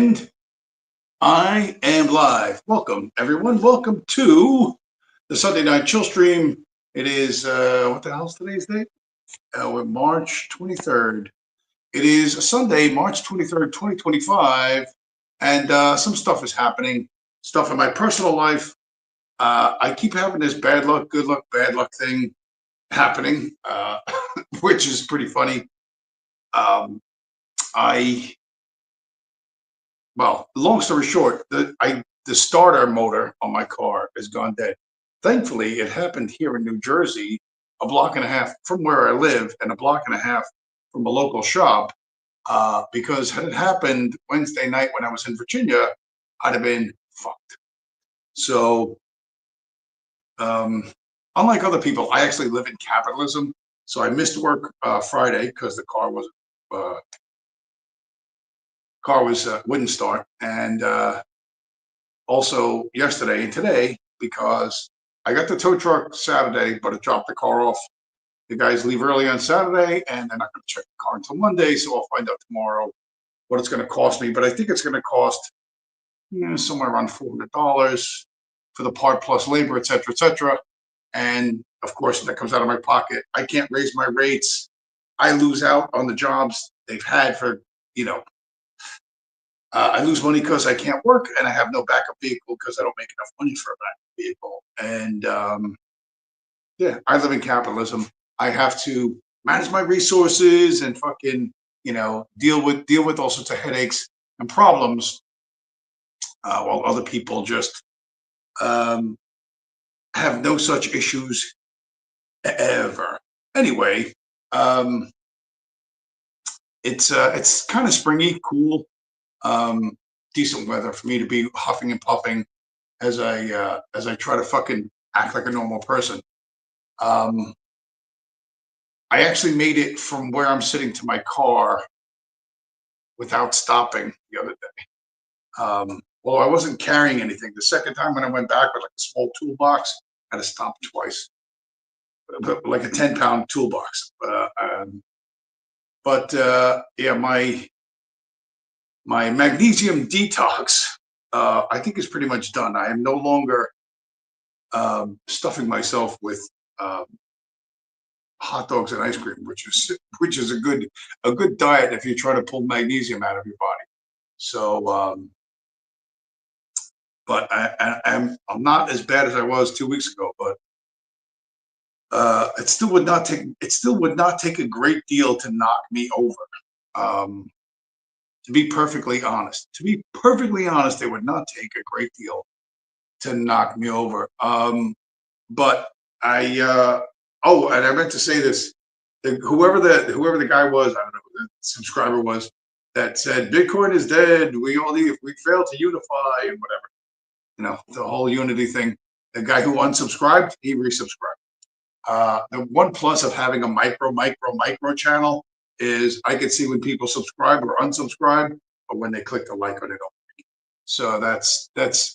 And I am live. Welcome, everyone. Welcome to the Sunday Night Chill Stream. It is, what the hell's today's date? We're March 23rd. It is Sunday, March 23rd, 2025. And some stuff is happening. Stuff in my personal life. I keep having this bad luck, good luck, bad luck thing happening, which is pretty funny. Well, long story short, the starter motor on my car has gone dead. Thankfully, it happened here in New Jersey, a block and a half from where I live, and a block and a half from a local shop. Because had it happened Wednesday night when I was in Virginia, I'd have been fucked. So, unlike other people, I actually live in capitalism. So I missed work Friday because the car wouldn't start, and also yesterday and today because I got the tow truck Saturday, but it dropped the car off. The guys leave early on Saturday, and they're not going to check the car until Monday, so I'll find out tomorrow what it's going to cost me. But I think it's going to cost somewhere around $400 for the part plus labor, et cetera, et cetera. And of course, that comes out of my pocket. I can't raise my rates. I lose out on the jobs they've had for, I lose money because I can't work, and I have no backup vehicle because I don't make enough money for a backup vehicle. And yeah, I live in capitalism. I have to manage my resources and fucking deal with all sorts of headaches and problems, while other people just have no such issues ever. Anyway, it's kind of springy, cool. Decent weather for me to be huffing and puffing as I try to fucking act like a normal person. I actually made it from where I'm sitting to my car without stopping the other day. Well, I wasn't carrying anything. The second time when I went back with like a small toolbox, I had to stop twice, like a 10-pound toolbox. Yeah, my magnesium detox, I think, is pretty much done. I am no longer stuffing myself with hot dogs and ice cream, which is a good diet if you try to pull magnesium out of your body. So, but I'm not as bad as I was 2 weeks ago. But it still would not take a great deal to knock me over. To be perfectly honest, it would not take a great deal to knock me over. But and I meant to say this: whoever the guy was, I don't know who the subscriber was, that said Bitcoin is dead. We fail to unify and whatever. The whole unity thing. The guy who unsubscribed, he resubscribed. The one plus of having a micro channel is I can see when people subscribe or unsubscribe, or when they click the like or they don't. So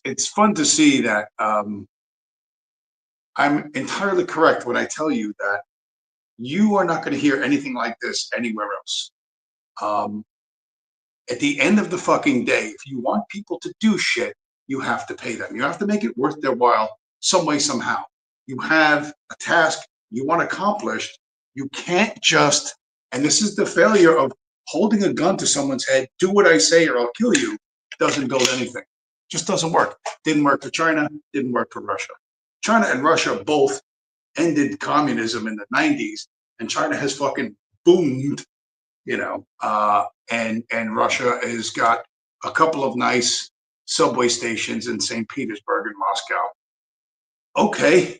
it's fun to see that. I'm entirely correct when I tell you that you are not going to hear anything like this anywhere else. At the end of the fucking day, if you want people to do shit, you have to pay them. You have to make it worth their while some way, somehow. You have a task you want accomplished. You can't just, and this is the failure of holding a gun to someone's head, do what I say or I'll kill you, doesn't build anything. Just doesn't work. Didn't work for China, didn't work for Russia. China and Russia both ended communism in the 90s, and China has fucking boomed, and Russia has got a couple of nice subway stations in St. Petersburg and Moscow. Okay,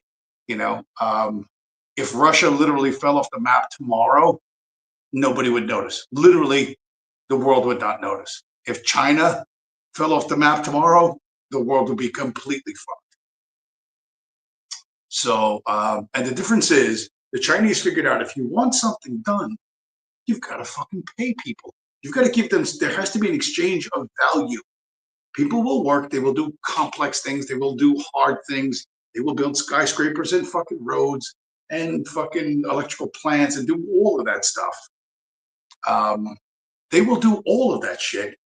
if Russia literally fell off the map tomorrow, nobody would notice. Literally, the world would not notice. If China fell off the map tomorrow, the world would be completely fucked. So, and the difference is, the Chinese figured out if you want something done, you've got to fucking pay people. You've got to give them, there has to be an exchange of value. People will work, they will do complex things, they will do hard things, they will build skyscrapers and fucking roads and fucking electrical plants and do all of that stuff. They will do all of that shit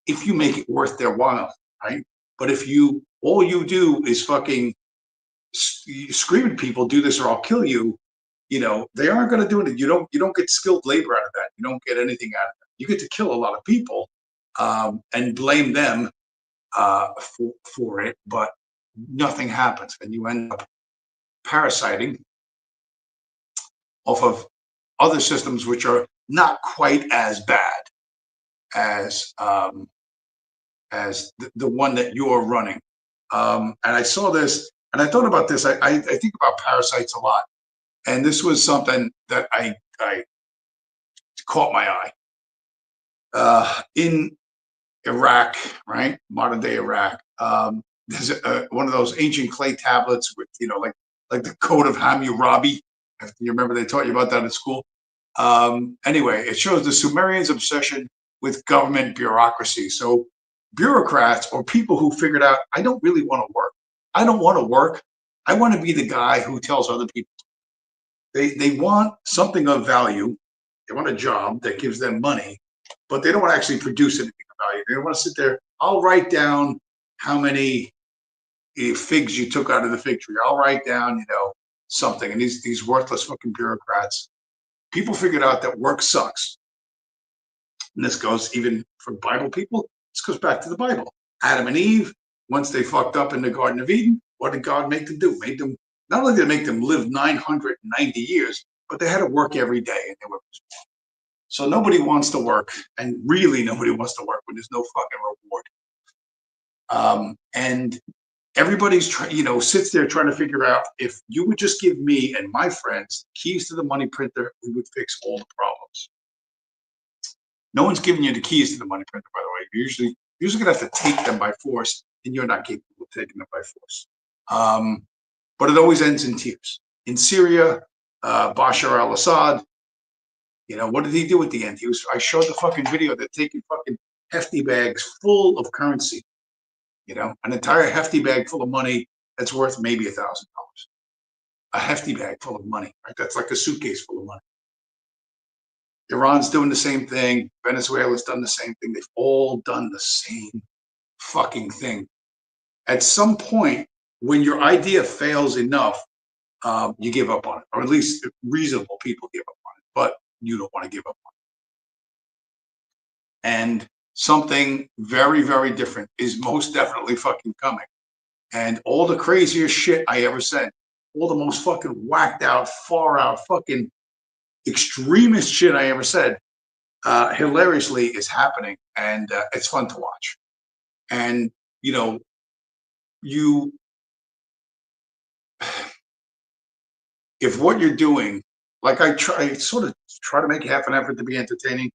if you make it worth their while, right? But if all you do is fucking scream at people, do this or I'll kill you, they aren't going to do it. You don't get skilled labor out of that. You don't get anything out of that. You get to kill a lot of people and blame them for it, but nothing happens, and you end up parasiting off of other systems which are not quite as bad as the one that you're running. And I saw this, and I thought about this. I think about parasites a lot, and this was something that I caught my eye in Iraq, right? Modern day Iraq. There's one of those ancient clay tablets with, like the Code of Hammurabi. You remember they taught you about that in school? Anyway, it shows the Sumerians' obsession with government bureaucracy. So bureaucrats or people who figured out, I don't really want to work. I don't want to work. I want to be the guy who tells other people. They want something of value. They want a job that gives them money, but they don't want to actually produce anything of value. They don't want to sit there. I'll write down how many figs you took out of the fig tree. I'll write down, something. And these worthless fucking bureaucrats, people figured out that work sucks. And this goes even for Bible people. This goes back to the Bible. Adam and Eve, once they fucked up in the Garden of Eden, what did God make them do? Not only did he make them live 990 years, but they had to work every day, and they were. So nobody wants to work, and really nobody wants to work when there's no fucking reward. And everybody's sits there trying to figure out, if you would just give me and my friends keys to the money printer, we would fix all the problems. No one's giving you the keys to the money printer, by the way. You're usually gonna have to take them by force, and you're not capable of taking them by force. But it always ends in tears. In Syria, Bashar al-Assad, what did he do at the end? I showed the fucking video. They're taking fucking hefty bags full of currency, an entire hefty bag full of money that's worth maybe $1,000. A hefty bag full of money, right? That's like a suitcase full of money. Iran's doing the same thing. Venezuela's done the same thing. They've all done the same fucking thing. At some point, when your idea fails enough, you give up on it, or at least reasonable people give up on it, but you don't want to give up on it. And something very, very different is most definitely fucking coming. And all the craziest shit I ever said, all the most fucking whacked out, far out, fucking extremist shit I ever said, hilariously is happening, and it's fun to watch. And if what you're doing, like I sort of try to make half an effort to be entertaining.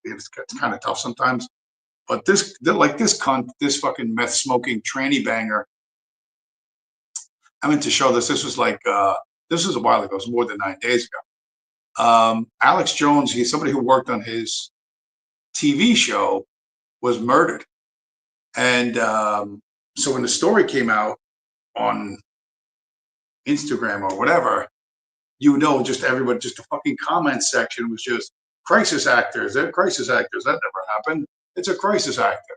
It's kind of tough sometimes, but this fucking meth smoking tranny banger. I meant to show this. This was this was a while ago. It was more than 9 days ago. Alex Jones, he's somebody who worked on his TV show, was murdered. And so when the story came out on Instagram or whatever, just everybody, just the fucking comment section was just crisis actors. They're crisis actors. That never happened. It's a crisis actor.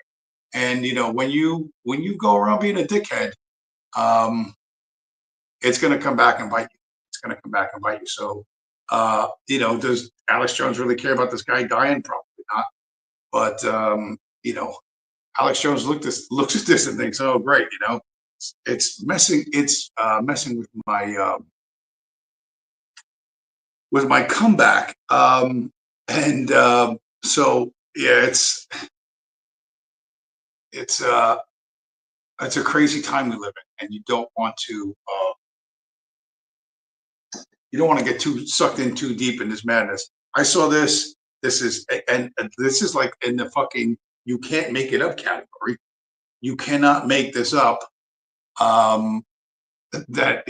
And when you go around being a dickhead, it's going to come back and bite you. It's going to come back and bite you. So, does Alex Jones really care about this guy dying? Probably not. But Alex Jones looks at this and thinks, "Oh, great! It's messing with my comeback." So yeah, it's a crazy time we live in, and you don't want to get too sucked in too deep in this madness. I saw this. This is like in the fucking you can't make it up category. You cannot make this up. That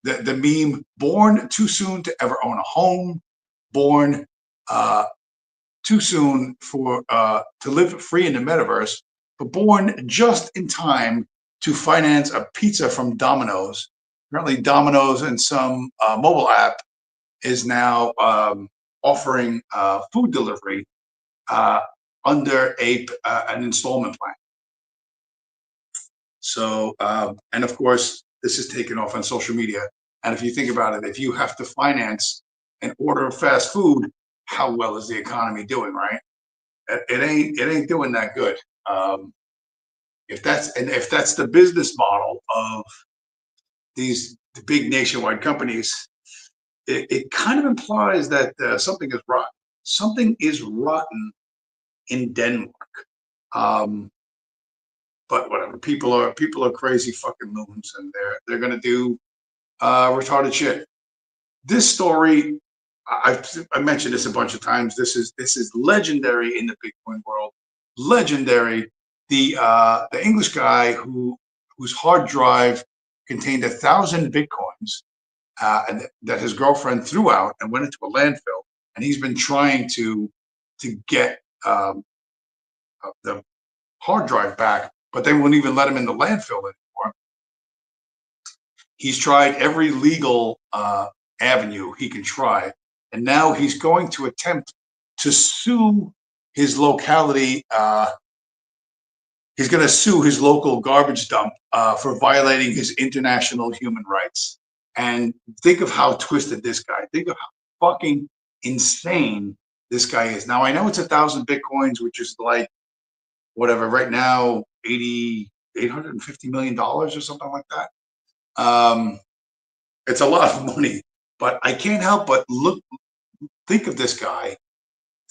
the meme, born too soon to ever own a home, born too soon to live free in the metaverse, but born just in time to finance a pizza from Domino's. Apparently, Domino's and some mobile app is now offering food delivery on under an installment plan. So, and of course, this is taken off on social media. And if you think about it, if you have to finance an order of fast food, how well is the economy doing, right? It ain't doing that good. If that's the business model of the big nationwide companies, it kind of implies that something is rotten. Something is rotten in Denmark. But whatever, people are crazy fucking loons, and they're gonna do retarded shit. This story, I mentioned this a bunch of times. This is legendary in the Bitcoin world. Legendary. The English guy whose hard drive contained 1,000 Bitcoins, and that his girlfriend threw out and went into a landfill, and he's been trying to get the hard drive back, but they won't even let him in the landfill anymore. He's tried every legal avenue he can try, and now he's going to attempt to sue his locality. He's going to sue his local garbage dump for violating his international human rights. And think of how twisted this guy. Think of how fucking insane this guy is. Now, I know it's 1,000 Bitcoins, which is like whatever right now, $850 million or something like that. It's a lot of money, but I can't help but think of this guy,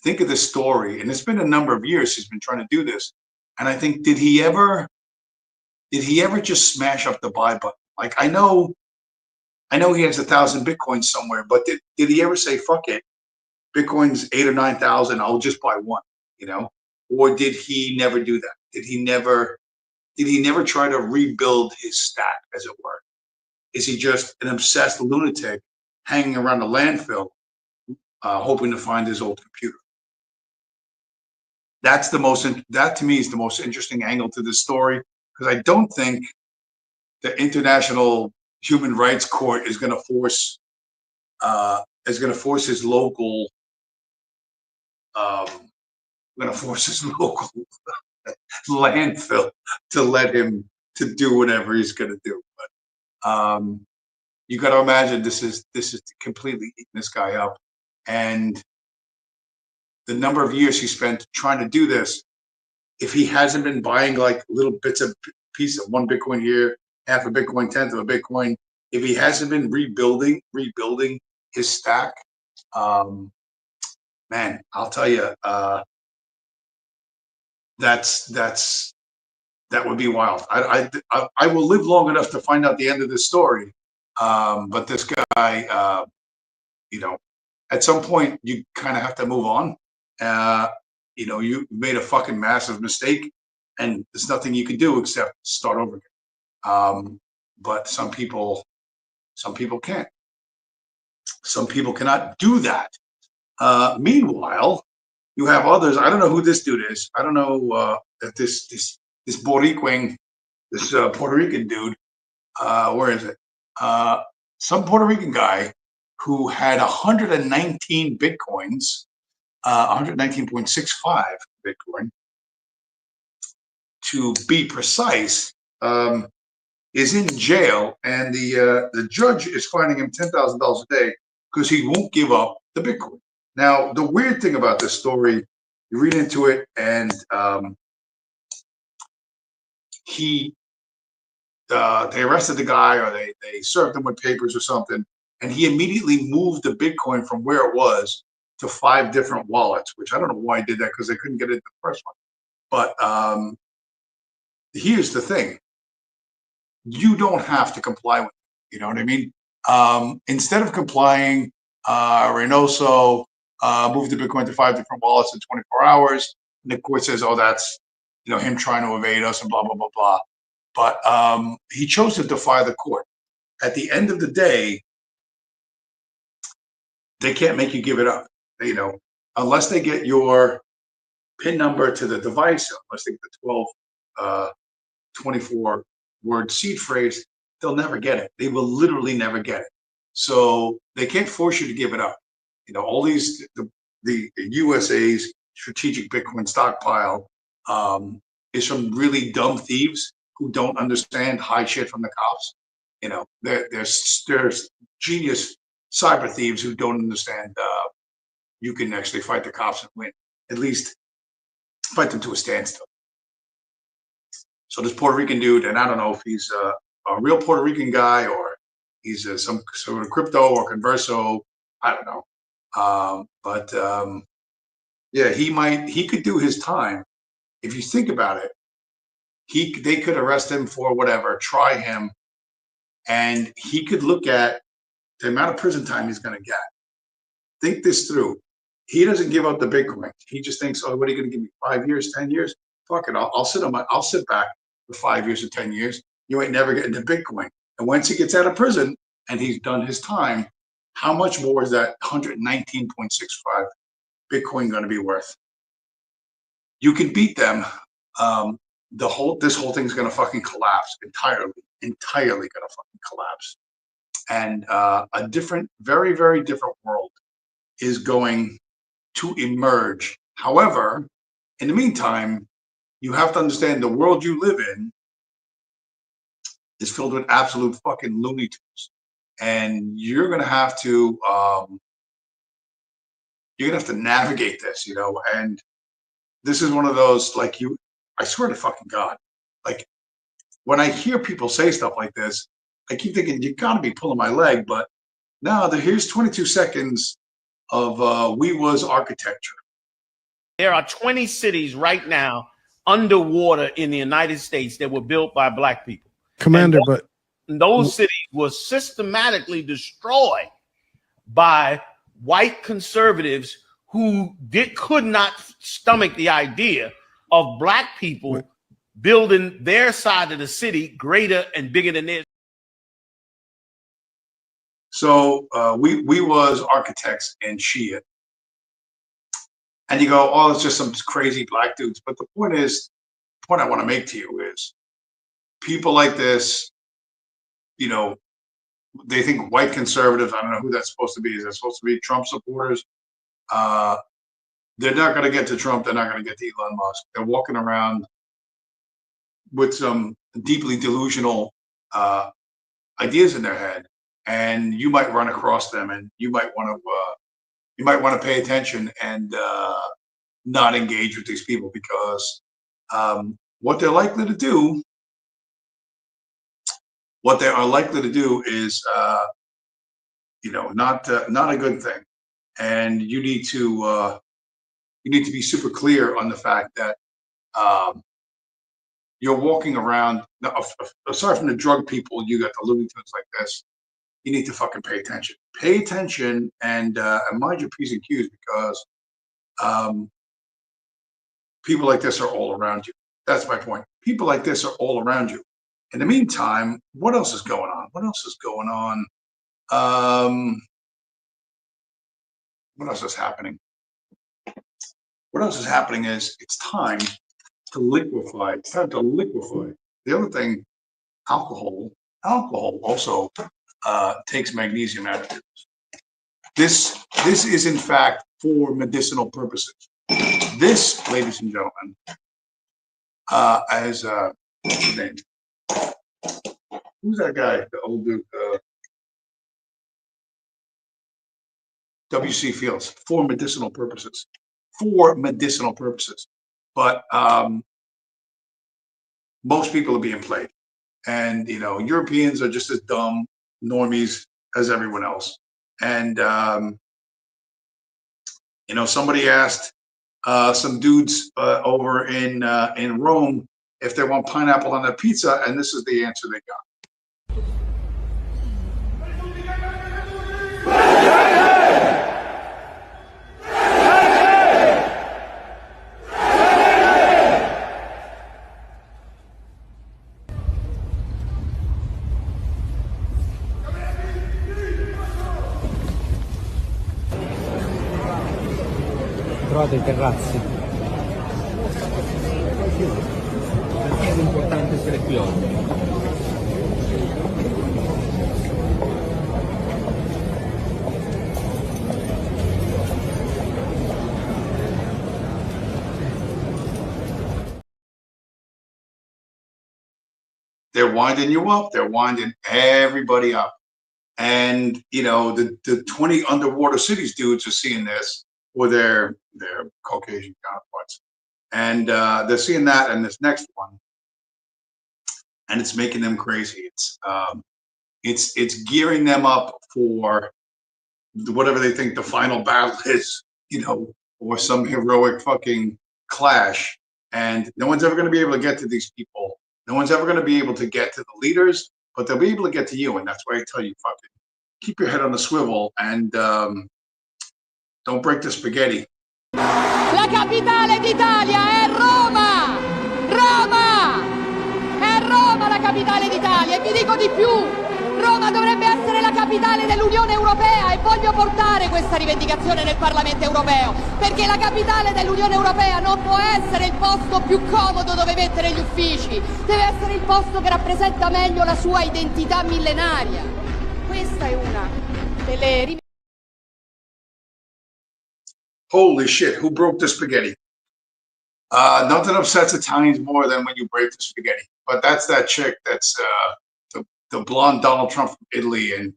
think of this story, and it's been a number of years he's been trying to do this. And I think, did he ever just smash up the buy button? Like, I know he has 1,000 Bitcoins somewhere, but did he ever say, fuck it, Bitcoin's 8,000 or 9,000, I'll just buy one, Or did he never do that? Did he never try to rebuild his stack, as it were? Is he just an obsessed lunatic hanging around the landfill, hoping to find his old computer? That to me is the most interesting angle to this story, because I don't think the International Human Rights Court is going to force his local landfill to let him to do whatever he's going to do. But you got to imagine this is completely eating this guy up, and the number of years he spent trying to do this. If he hasn't been buying like little bits of piece of 1 Bitcoin here, half a Bitcoin, tenth of a Bitcoin, if he hasn't been rebuilding his stack, man, I'll tell you, that would be wild. I will live long enough to find out the end of this story. But this guy, at some point you kind of have to move on. You made a fucking massive mistake, and there's nothing you can do except start over again. But some people can't. Some people cannot do that. Meanwhile, you have others. I don't know who this dude is. I don't know if this Puerto Rican dude. Where is it? Some Puerto Rican guy who had 119 Bitcoins, 119.65 Bitcoin, to be precise, is in jail, and the judge is fining him $10,000 a day because he won't give up the Bitcoin. Now, the weird thing about this story, you read into it, and they arrested the guy, or they served him with papers or something, and he immediately moved the Bitcoin from where it was to 5 different wallets, which I don't know why he did that, because they couldn't get it the first one. But here's the thing. You don't have to comply with it. You know what I mean? Instead of complying, Reynoso moved the Bitcoin to 5 different wallets in 24 hours. And the court says, oh, that's him trying to evade us and blah, blah, blah, blah. But he chose to defy the court. At the end of the day, they can't make you give it up. Unless they get your PIN number to the device, unless they get the 24-word seed phrase, they'll never get it. They will literally never get it. So they can't force you to give it up. All these the USA's strategic Bitcoin stockpile is from really dumb thieves who don't understand hide shit from the cops. You know, there's genius cyber thieves who don't understand you can actually fight the cops and win, at least fight them to a standstill. So this Puerto Rican dude, and I don't know if he's a real Puerto Rican guy or he's some sort of crypto or converso, I don't know. But yeah, he could do his time. If you think about it, they could arrest him for whatever, try him, and he could look at the amount of prison time he's going to get. Think this through. He doesn't give up the Bitcoin. He just thinks, oh, what are you going to give me? 5 years, 10 years? Fuck it. I'll sit back for 5 years or 10 years. You ain't never getting to Bitcoin. And once he gets out of prison and he's done his time, how much more is that 119.65 Bitcoin going to be worth? You can beat them. This whole thing's going to fucking collapse entirely going to fucking collapse. And a different, very, very different world is going to emerge. However, in the meantime, you have to understand the world you live in is filled with absolute fucking Looney Tunes. And you're going to have to, navigate this, you know, and this is one of those, like, I swear to fucking God, like, when I hear people say stuff like this, I keep thinking, you gotta be pulling my leg, but no, here's 22 seconds of We Was architecture. There are 20 cities right now underwater in the United States that were built by black people. Commander, but those cities were systematically destroyed by white conservatives who could not stomach the idea of black people building their side of the city greater and bigger than theirs. So we was architects and shit. And you go, oh, it's just some crazy black dudes. But the point I want to make to you is people like this, you know, they think white conservatives, I don't know who that's supposed to be. Is that supposed to be Trump supporters? They're not going to get to Trump. They're not going to get to Elon Musk. They're walking around with some deeply delusional ideas in their head, and you might run across them, and you might want to pay attention and not engage with these people, because what they are likely to do is not a good thing, and you need to be super clear on the fact that you're walking around. Aside from the drug people, you got the Looney Tunes like this. You need to fucking pay attention. Pay attention and mind your P's and Q's, because people like this are all around you. That's my point. People like this are all around you. In the meantime, what else is going on? What else is going on? What else is happening? What else is happening is it's time to liquefy. It's time to liquefy. The other thing, alcohol also takes magnesium additives. This is in fact for medicinal purposes. This, ladies and gentlemen, what's his name? Who's that guy? The old dude. W.C. Fields, for medicinal purposes. For medicinal purposes. But most people are being played. And, you know, Europeans are just as dumb normies as everyone else. And, you know, somebody asked some dudes over in Rome if they want pineapple on their pizza, and this is the answer they got. Trovate i terrazzi. Perché è importante essere qui oggi? They're winding you up. They're winding everybody up. And, you know, the 20 underwater cities dudes are seeing this, or their Caucasian counterparts. And they're seeing that and this next one. And it's making them crazy. It's gearing them up for whatever they think the final battle is, you know, or some heroic fucking clash. And no one's ever going to be able to get to these people. No one's ever going to be able to get to the leaders, but they'll be able to get to you. And that's why I tell you, fucking keep your head on the swivel and don't break the spaghetti. La capitale d'Italia è Roma! Roma! È Roma la capitale d'Italia e vi dico di più. Roma dovrebbe essere la capitale dell'Unione Europea e voglio portare questa rivendicazione nel Parlamento Europeo, perché la capitale dell'Unione Europea non può essere il posto più comodo dove mettere gli uffici, deve essere il posto che rappresenta meglio la sua identità millenaria. Questa è una delle Holy shit, who broke the spaghetti? Nothing upsets Italians more than when you break the spaghetti. But that's that chick that's the blonde Donald Trump from Italy. And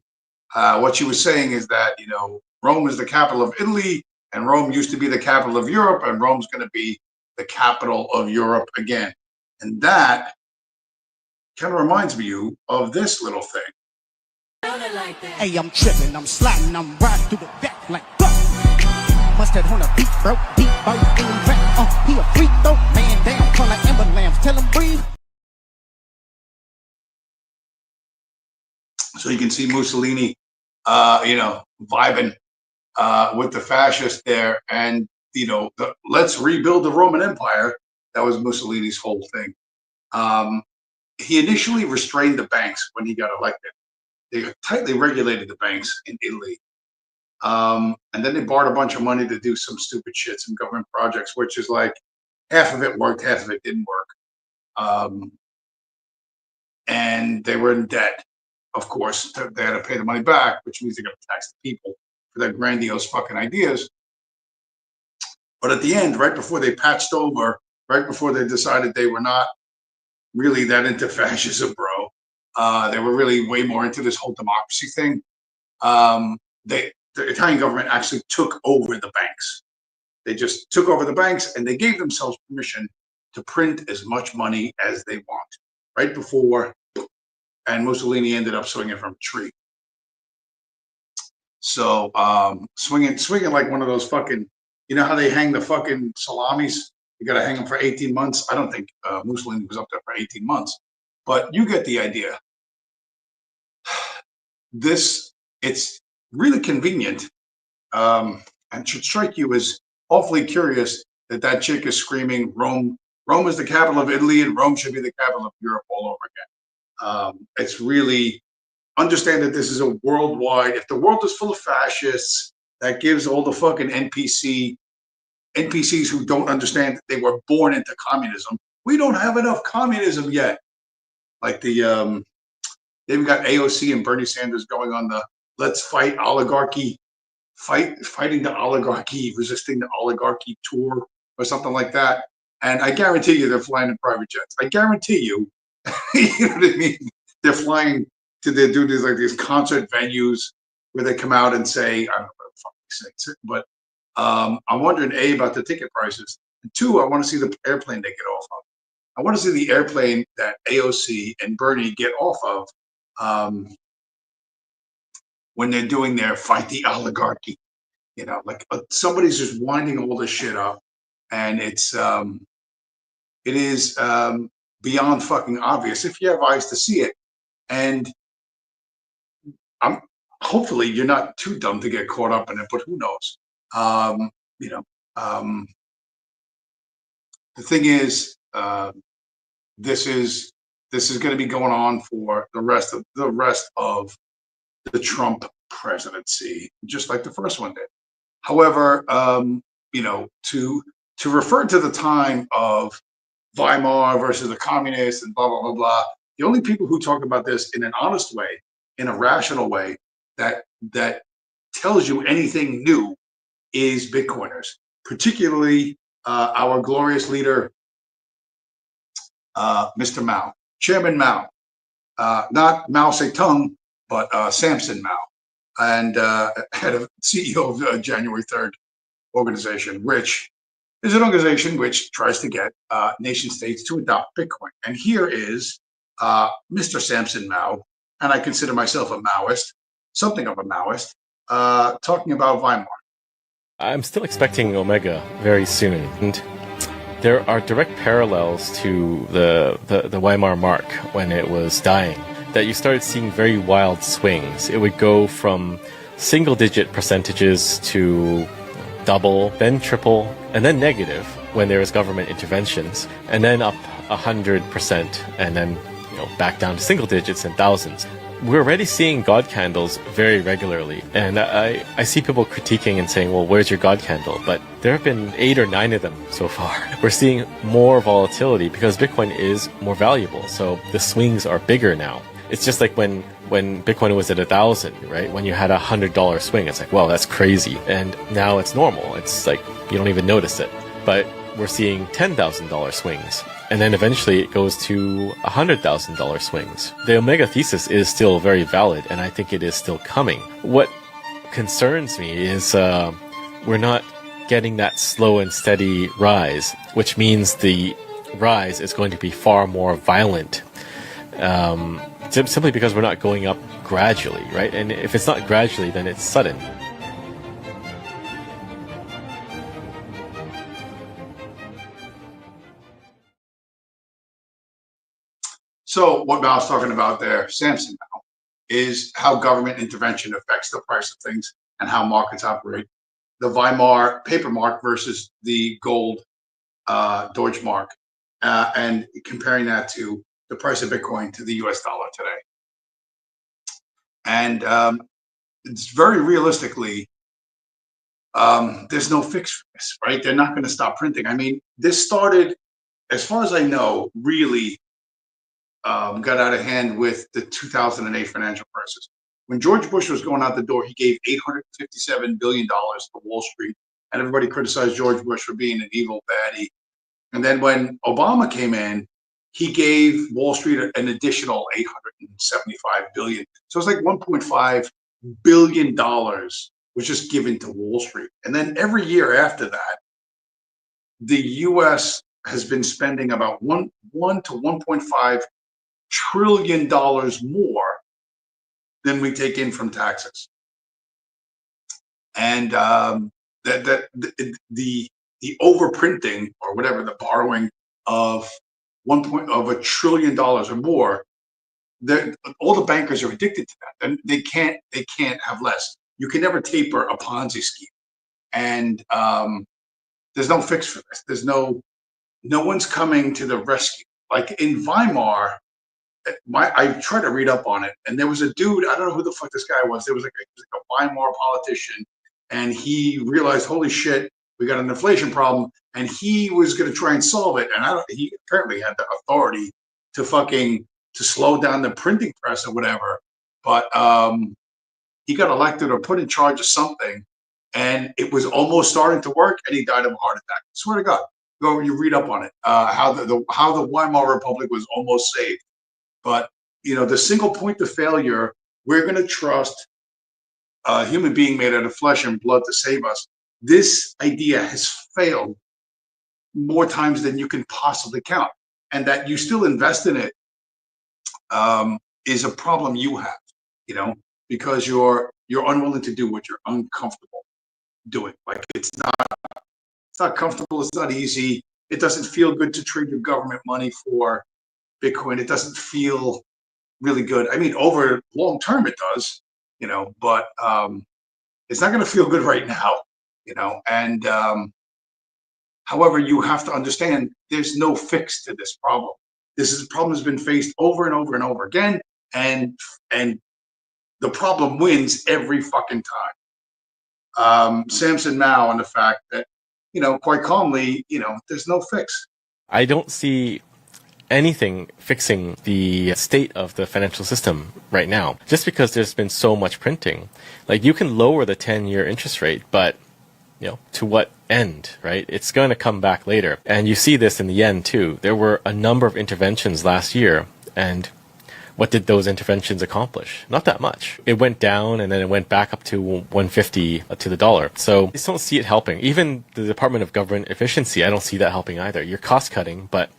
what she was saying is that, you know, Rome is the capital of Italy, and Rome used to be the capital of Europe, and Rome's going to be the capital of Europe again. And that kind of reminds me of this little thing. Hey, I'm tripping, I'm sliding, I'm riding through the back like mustard on a beat, bro, deep boat in the back. He a freak though, man down, call like Amber Lambs, tell him breathe. So you can see Mussolini, you know, vibing with the fascists there, and you know, let's rebuild the Roman Empire. That was Mussolini's whole thing. He initially restrained the banks when he got elected. They tightly regulated the banks in Italy. And then they borrowed a bunch of money to do some stupid shit, some government projects, which is like half of it worked, half of it didn't work. And they were in debt, of course. They had to pay the money back, which means they got to tax the people for their grandiose fucking ideas. But at the end, right before they patched over, right before they decided they were not really that into fascism, bro, they were really way more into this whole democracy thing. The Italian government actually took over the banks. They just took over the banks, and they gave themselves permission to print as much money as they want. Right before, and Mussolini ended up swinging from a tree. So swinging like one of those fucking, you know how they hang the fucking salamis? You got to hang them for 18 months. I don't think Mussolini was up there for 18 months, but you get the idea. It's really convenient, and should strike you as awfully curious that chick is screaming, Rome is the capital of Italy, and Rome should be the capital of Europe all over again. It's really, understand that this is a worldwide, if the world is full of fascists, that gives all the fucking NPCs who don't understand that they were born into communism. We don't have enough communism yet. Like they've got AOC and Bernie Sanders going on the let's fight oligarchy, fighting the oligarchy, resisting the oligarchy tour or something like that. And I guarantee you they're flying in private jets. I guarantee you, you know what I mean? They're flying to do these concert venues where they come out and say, I don't know what the fuck they say, but I'm wondering, A, about the ticket prices. And two, I want to see the airplane they get off of. I want to see the airplane that AOC and Bernie get off of when they're doing their fight the oligarchy. You know, like somebody's just winding all this shit up, and it is beyond fucking obvious if you have eyes to see it. And hopefully you're not too dumb to get caught up in it, but who knows? You know, the thing is, this is going to be going on for the rest of the Trump presidency, just like the first one did. However, you know, to refer to the time of Weimar versus the communists and blah, blah, blah, blah, the only people who talk about this in an honest way, in a rational way, that tells you anything new is Bitcoiners, particularly our glorious leader, Mr. Mao, Chairman Mao. not Mao Zedong, but Samson Mao, and head of CEO of January 3rd organization, which is an organization which tries to get nation states to adopt Bitcoin. And here is Mr. Samson Mao, and I consider myself a Maoist, something of a Maoist, talking about Weimar. I'm still expecting Omega very soon. And there are direct parallels to the Weimar mark when it was dying, that you started seeing very wild swings. It would go from single-digit percentages to double, then triple, and then negative when there was government interventions, and then up 100%, and then back down to single digits and thousands. We're already seeing God candles very regularly, and I see people critiquing and saying, well, where's your God candle? But there have been 8 or 9 of them so far. We're seeing more volatility because Bitcoin is more valuable, so the swings are bigger now. It's just like when Bitcoin was at 1,000, right? When you had $100 swing, it's like, wow, that's crazy. And now it's normal. It's like you don't even notice it. But we're seeing $10,000 swings. And then eventually it goes to $100,000 swings. The Omega thesis is still very valid, and I think it is still coming. What concerns me is we're not getting that slow and steady rise, which means the rise is going to be far more violent. Simply because we're not going up gradually, right? And if it's not gradually, then it's sudden. So what Mao's talking about there, Samson Mao, is how government intervention affects the price of things and how markets operate. The Weimar paper mark versus the gold Deutsche Mark, and comparing that to the price of Bitcoin to the US dollar today. And it's very realistically, there's no fix for this, right? They're not going to stop printing. I mean, this started, as far as I know, really got out of hand with the 2008 financial crisis. When George Bush was going out the door, he gave $857 billion to Wall Street, and everybody criticized George Bush for being an evil baddie. And then when Obama came in, he gave Wall Street an additional $875 billion. So it's like $1.5 billion was just given to Wall Street. And then every year after that, the U.S. has been spending about $1 to $1.5 trillion more than we take in from taxes. And the overprinting, or whatever, the borrowing of $1 trillion or more, all the bankers are addicted to that, and they can't have less. You can never taper a Ponzi scheme, and there's no fix for this. There's no one's coming to the rescue. Like in Weimar, I tried to read up on it, and there was a dude, I don't know who the fuck this guy was. There was like a Weimar politician, and he realized, holy shit, we got an inflation problem, and he was going to try and solve it. And he apparently had the authority to slow down the printing press or whatever. But he got elected or put in charge of something, and it was almost starting to work, and he died of a heart attack. I swear to God, go you read up on it. How the Weimar Republic was almost saved. But the single point of failure, we're going to trust a human being made out of flesh and blood to save us. This idea has failed more times than you can possibly count, and that you still invest in it is a problem you have, because you're unwilling to do what you're uncomfortable doing. Like it's not comfortable. It's not easy. It doesn't feel good to trade your government money for Bitcoin. It doesn't feel really good. I mean, over long term it does, but it's not going to feel good right now. And however, you have to understand there's no fix to this problem. This problem has been faced over and over and over again, and the problem wins every fucking time. Samson Mao, and the fact that quite calmly, there's no fix. I don't see anything fixing the state of the financial system right now, just because there's been so much printing. Like, you can lower the 10-year interest rate, but to what end, right? It's going to come back later. And you see this in the yen too. There were a number of interventions last year, and what did those interventions accomplish? Not that much. It went down and then it went back up to 150 to the dollar. So I just don't see it helping. Even the Department of Government Efficiency, I don't see that helping either. You're cost cutting, but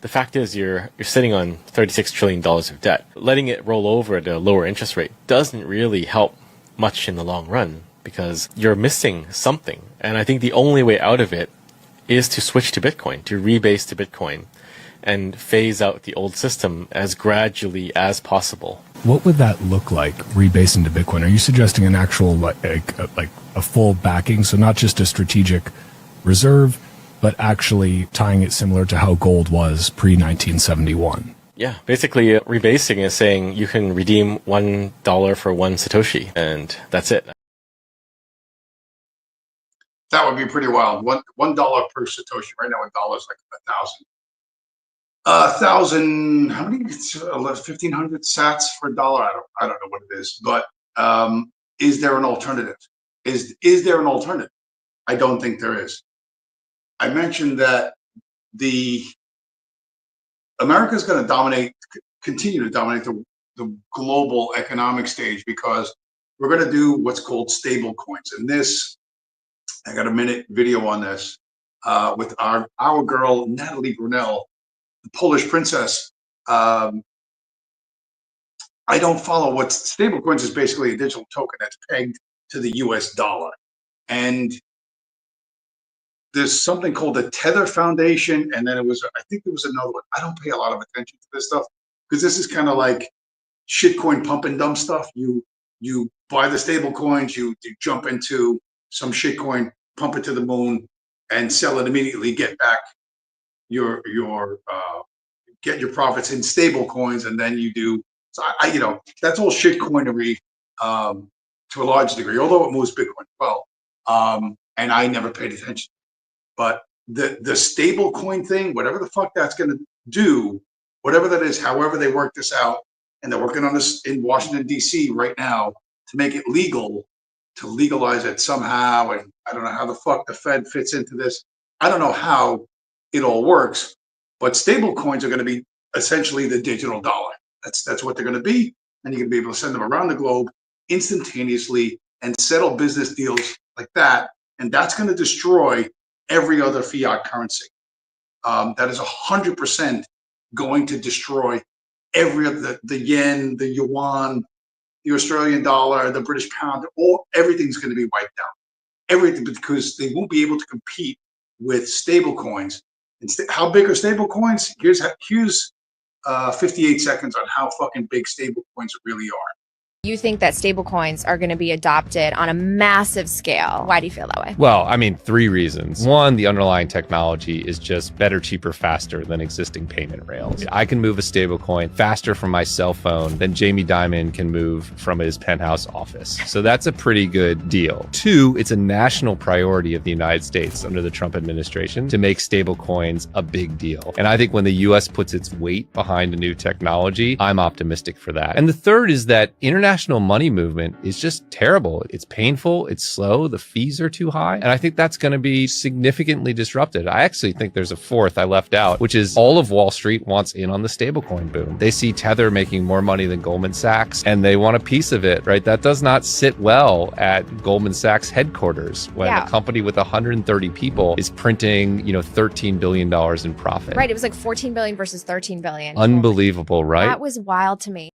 the fact is you're sitting on $36 trillion of debt. Letting it roll over at a lower interest rate doesn't really help much in the long run because you're missing something. And I think the only way out of it is to switch to Bitcoin, to rebase to Bitcoin and phase out the old system as gradually as possible. What would that look like, rebasing to Bitcoin? Are you suggesting an actual, like a full backing? So not just a strategic reserve, but actually tying it similar to how gold was pre-1971? Yeah, basically rebasing is saying you can redeem $1 for 1 Satoshi, and that's it. That would be pretty wild. $1 per Satoshi. Right now, $1 is like 1,000. 1,000. How many? 1,500 sats for $1. I don't know what it is. But is there an alternative? Is there an alternative? I don't think there is. I mentioned that America is going to continue to dominate the global economic stage because we're going to do what's called stable coins. And this, I got a minute video on this with our girl Natalie Brunell, the Polish princess. I don't follow what stable coins is. Basically a digital token that's pegged to the US dollar. And there's something called the Tether Foundation, and then I think there was another one. I don't pay a lot of attention to this stuff because this is kind of like shitcoin pump and dump stuff. You buy the stable coins, you jump into some shitcoin, pump it to the moon, and sell it immediately. Get back your get your profits in stable coins, and then you do. So that's all shitcoinery to a large degree, although it moves Bitcoin well. And I never paid attention. But the stable coin thing, whatever the fuck that's going to do, whatever that is, however they work this out, and they're working on this in Washington, D.C. right now to make it legal, to legalize it somehow. And I don't know how the fuck the Fed fits into this. I don't know how it all works, but stable coins are going to be essentially the digital dollar. That's what they're going to be. And you're going to be able to send them around the globe instantaneously and settle business deals like that. And that's going to destroy every other fiat currency. That is 100% going to destroy every other, the yen, the yuan, the Australian dollar, the British pound. Everything's going to be wiped out. Everything, because they won't be able to compete with stable coins. How big are stable coins? Here's 58 seconds on how fucking big stable coins really are. You think that stablecoins are going to be adopted on a massive scale. Why do you feel that way? Well, I mean, 3 reasons. 1, the underlying technology is just better, cheaper, faster than existing payment rails. I can move a stablecoin faster from my cell phone than Jamie Dimon can move from his penthouse office. So that's a pretty good deal. 2, it's a national priority of the United States under the Trump administration to make stablecoins a big deal. And I think when the US puts its weight behind a new technology, I'm optimistic for that. And the 3rd is that international money movement is just terrible. It's painful. It's slow. The fees are too high. And I think that's going to be significantly disrupted. I actually think there's a 4th I left out, which is all of Wall Street wants in on the stablecoin boom. They see Tether making more money than Goldman Sachs, and they want a piece of it, right? That does not sit well at Goldman Sachs headquarters when a company with 130 people is printing, $13 billion in profit. Right. It was like 14 billion versus 13 billion. Unbelievable, right? That was wild to me.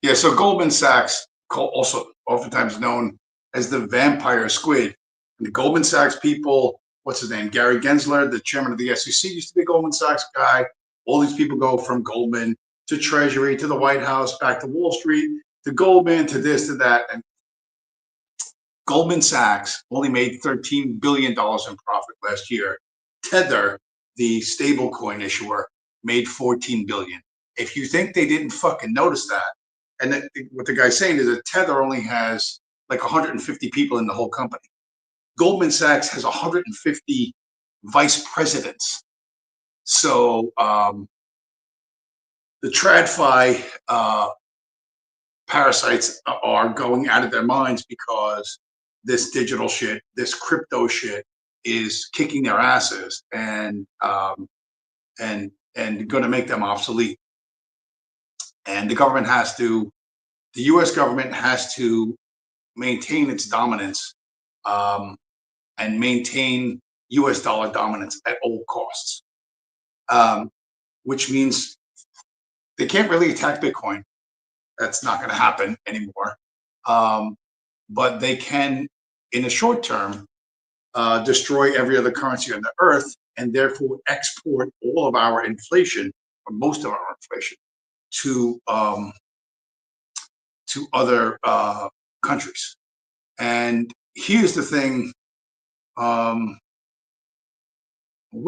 Yeah, so Goldman Sachs, also oftentimes known as the vampire squid. And the Goldman Sachs people, what's his name? Gary Gensler, the chairman of the SEC, used to be a Goldman Sachs guy. All these people go from Goldman to Treasury to the White House, back to Wall Street, to Goldman, to this, to that. And Goldman Sachs only made $13 billion in profit last year. Tether, the stablecoin issuer, made $14 billion. If you think they didn't fucking notice that, and what the guy's saying is that Tether only has like 150 people in the whole company. Goldman Sachs has 150 vice presidents. So the TradFi parasites are going out of their minds because this digital shit, this crypto shit, is kicking their asses and going to make them obsolete. And the U.S. government has to maintain its dominance and maintain U.S. dollar dominance at all costs, which means they can't really attack Bitcoin. That's not going to happen anymore. But they can, in the short term, destroy every other currency on the earth and therefore export all of our inflation, or most of our inflation, to other countries. And here's the thing. What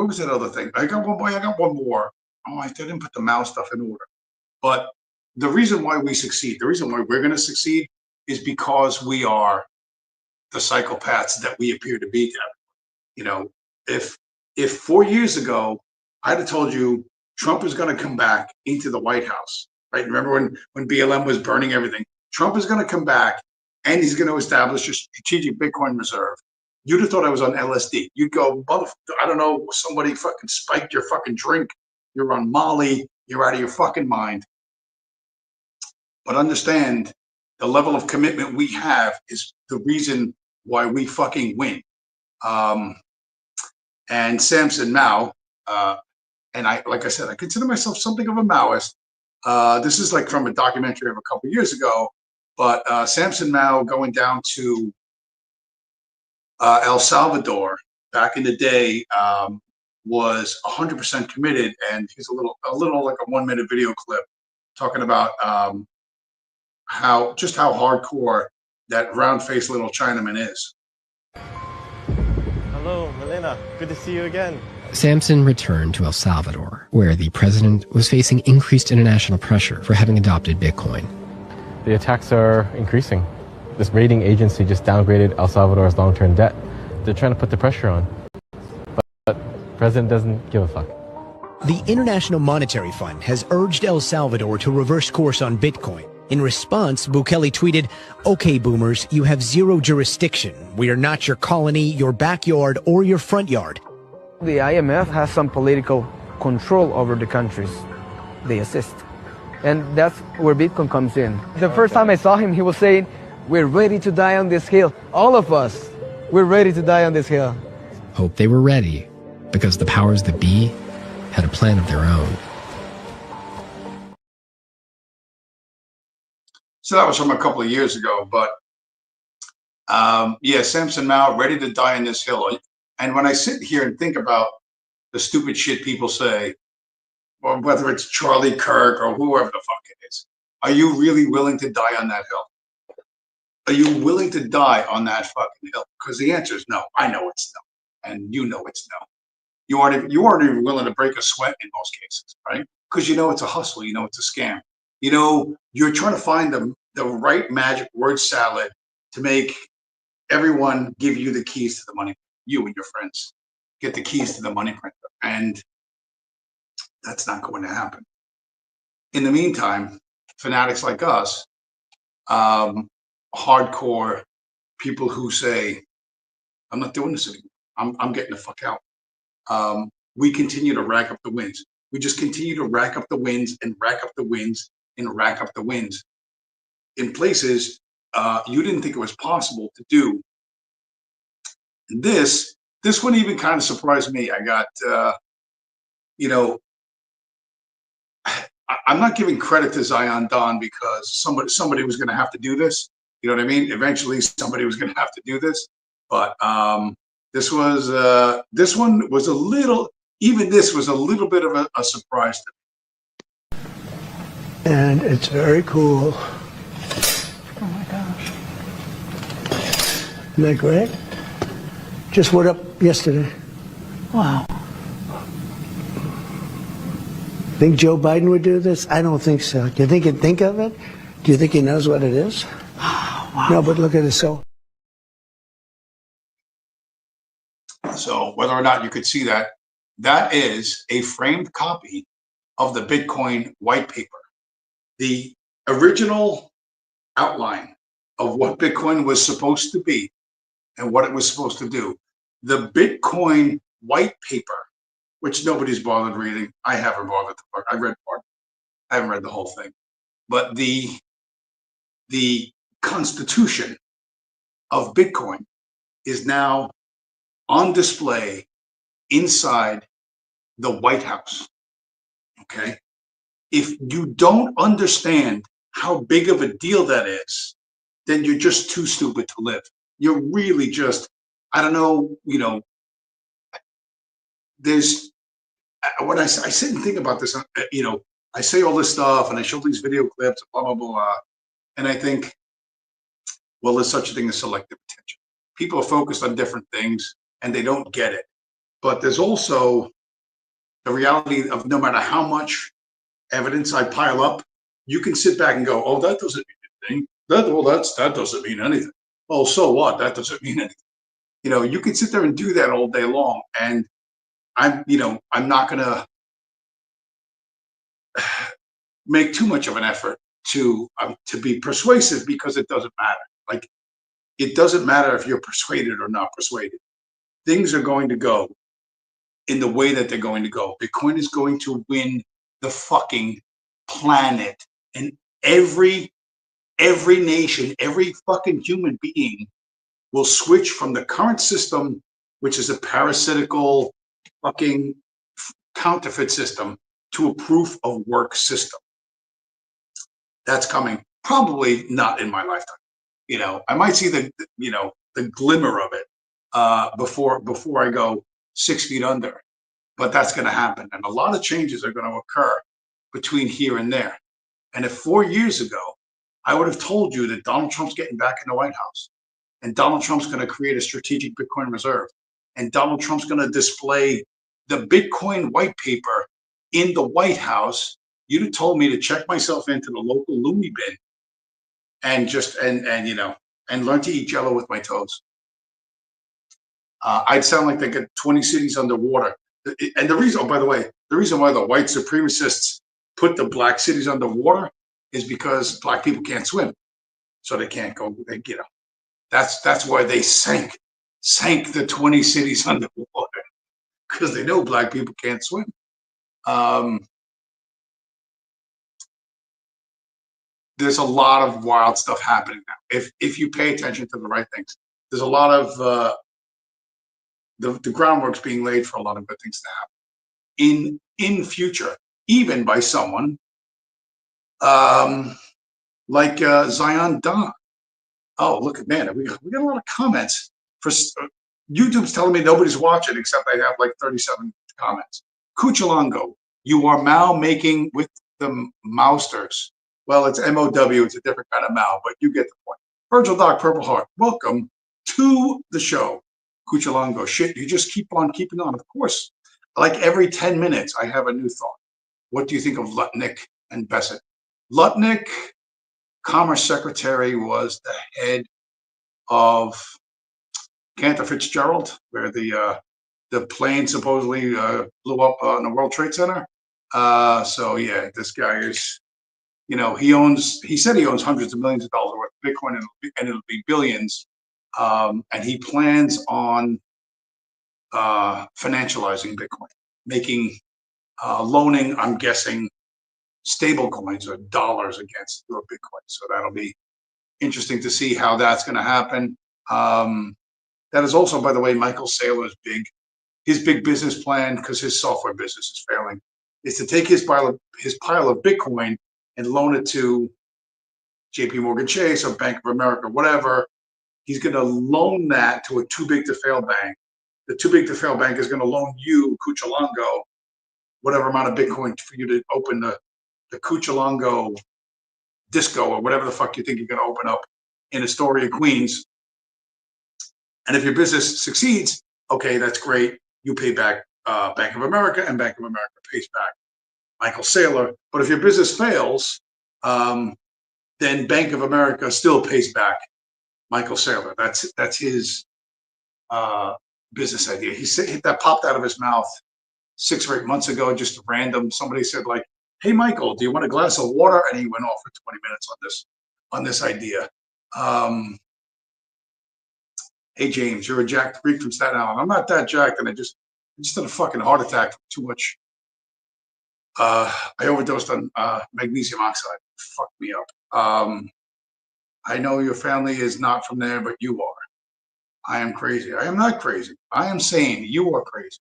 was that other thing? I got one more. Oh, I didn't put the mouse stuff in order. But the reason why we succeed, the reason why we're going to succeed, is because we are the psychopaths that we appear to be. You know, if 4 years ago I'd have told you Trump is going to come back into the White House, right? Remember when BLM was burning everything? Trump is going to come back and he's going to establish a strategic Bitcoin reserve. You'd have thought I was on LSD. You'd go, I don't know, somebody fucking spiked your fucking drink. You're on Molly. You're out of your fucking mind. But understand, the level of commitment we have is the reason why we fucking win. And Samson Mow, and like I said, I consider myself something of a Maoist. This is like from a documentary of a couple years ago, but Samson Mow going down to El Salvador back in the day was 100% committed, and he's a little like a 1 minute video clip talking about how hardcore that round-faced little Chinaman is. Hello, Milena. Good to see you again. Samson returned to El Salvador, where the president was facing increased international pressure for having adopted Bitcoin. The attacks are increasing. This rating agency just downgraded El Salvador's long-term debt. They're trying to put the pressure on. But the president doesn't give a fuck. The International Monetary Fund has urged El Salvador to reverse course on Bitcoin. In response, Bukele tweeted, "Okay, boomers, you have zero jurisdiction. We are not your colony, your backyard, or your front yard." The IMF has some political control over the countries they assist. And that's where Bitcoin comes in. The first time I saw him, he was saying, "We're ready to die on this hill. All of us, we're ready to die on this hill." Hope they were ready, because the powers that be had a plan of their own. So that was from a couple of years ago, but yeah, Samson Mow, ready to die on this hill. And when I sit here and think about the stupid shit people say, or whether it's Charlie Kirk or whoever the fuck it is, are you really willing to die on that hill? Are you willing to die on that fucking hill? Because the answer is no. I know it's no, and you know it's no. You aren't even willing to break a sweat in most cases, right? Because you know it's a hustle. You know it's a scam. You know, you're trying to find the right magic word salad to make everyone give you the keys to the money. You and your friends get the keys to the money printer. And that's not going to happen. In the meantime, fanatics like us, hardcore people who say, "I'm not doing this anymore. I'm getting the fuck out." We continue to rack up the wins. We just continue to rack up the wins and rack up the wins and rack up the wins in places you didn't think it was possible to do. This one even kind of surprised me. I got, you know, I'm not giving credit to Zion Don because somebody was going to have to do this. You know what I mean? Eventually, somebody was going to have to do this. But this one was a little. Even this was a little bit of a surprise to me. And it's very cool. Oh my gosh. Isn't that great? Just went up yesterday. Wow. Think Joe Biden would do this? I don't think so. Do you think he'd think of it? Do you think he knows what it is? Oh, wow. No, but look at it. So whether or not you could see that, that is a framed copy of the Bitcoin white paper. The original outline of what Bitcoin was supposed to be and what it was supposed to do. The Bitcoin white paper, which nobody's bothered reading. I haven't bothered to look. I read part. I haven't read the whole thing. but the constitution of Bitcoin is now on display inside the White House. Okay. If you don't understand how big of a deal that is, then you're just too stupid to live. You're really just, I don't know, there's, when I sit and think about this, I say all this stuff and I show these video clips, blah, blah, blah, and I think, well, there's such a thing as selective attention. People are focused on different things and they don't get it. But there's also the reality of no matter how much evidence I pile up, you can sit back and go, oh, that doesn't mean anything. That doesn't mean anything. Oh, so what? That doesn't mean anything. You can sit there and do that all day long. And I'm not going to make too much of an effort to be persuasive, because it doesn't matter. Like, it doesn't matter if you're persuaded or not persuaded. Things are going to go in the way that they're going to go. Bitcoin is going to win the fucking planet, and every nation, every fucking human being will switch from the current system, which is a parasitical fucking counterfeit system, to a proof of work system. That's coming, probably not in my lifetime. I might see the glimmer of it before I go 6 feet under, but that's going to happen. And a lot of changes are going to occur between here and there. And if 4 years ago, I would have told you that Donald Trump's getting back in the White House, and Donald Trump's going to create a strategic Bitcoin reserve, and Donald Trump's going to display the Bitcoin white paper in the White House, you'd have told me to check myself into the local loony bin and just and learn to eat Jello with my toes. I'd sound like they got 20 cities underwater. And the reason, by the way, the reason why the white supremacists put the black cities underwater is because black people can't swim, so they can't go. That's why they sank the 20 cities underwater, because they know black people can't swim. There's a lot of wild stuff happening now. If you pay attention to the right things, there's a lot of the groundwork's being laid for a lot of good things to happen in future, even by someone like Zion Don. Oh, look at, man, we got a lot of comments. For YouTube's telling me nobody's watching, except I have like 37 comments. Cuchilongo, you are Mao making with the Mousters. Well, it's M-O-W, it's a different kind of Mao, but you get the point. Virgil Doc, Purple Heart, welcome to the show. Cuchilongo, shit, you just keep on keeping on. Of course, like every 10 minutes, I have a new thought. What do you think of Lutnick and Bessett? Lutnick, Commerce Secretary, was the head of Cantor Fitzgerald, where the plane supposedly blew up on the World Trade Center. So yeah, this guy is, he said he owns hundreds of millions of dollars worth of Bitcoin, and it'll be billions. And he plans on financializing Bitcoin, making loaning, I'm guessing, stable coins or dollars against your Bitcoin. So that'll be interesting to see how that's going to happen. That is also, by the way, Michael Saylor's his big business plan, because his software business is failing, is to take his pile of Bitcoin and loan it to JP Morgan Chase or Bank of America, whatever. He's going to loan that to a too big to fail bank. The too big to fail bank is going to loan you, Cuchilongo, whatever amount of Bitcoin for you to open the Cuchilongo disco or whatever the fuck you think you're going to open up in Astoria, Queens. And if your business succeeds, okay, that's great. You pay back Bank of America, and Bank of America pays back Michael Saylor. But if your business fails, then Bank of America still pays back Michael Saylor. That's his business idea. That popped out of his mouth 6 or 8 months ago, just random. Somebody said, like, hey, Michael, do you want a glass of water? And he went off for 20 minutes on this idea. Hey, James, you're a jacked freak from Staten Island. I'm not that jacked, and I just had a fucking heart attack from too much. I overdosed on magnesium oxide. fucked me up. I know your family is not from there, but you are. I am crazy. I am not crazy. I am sane. You are crazy.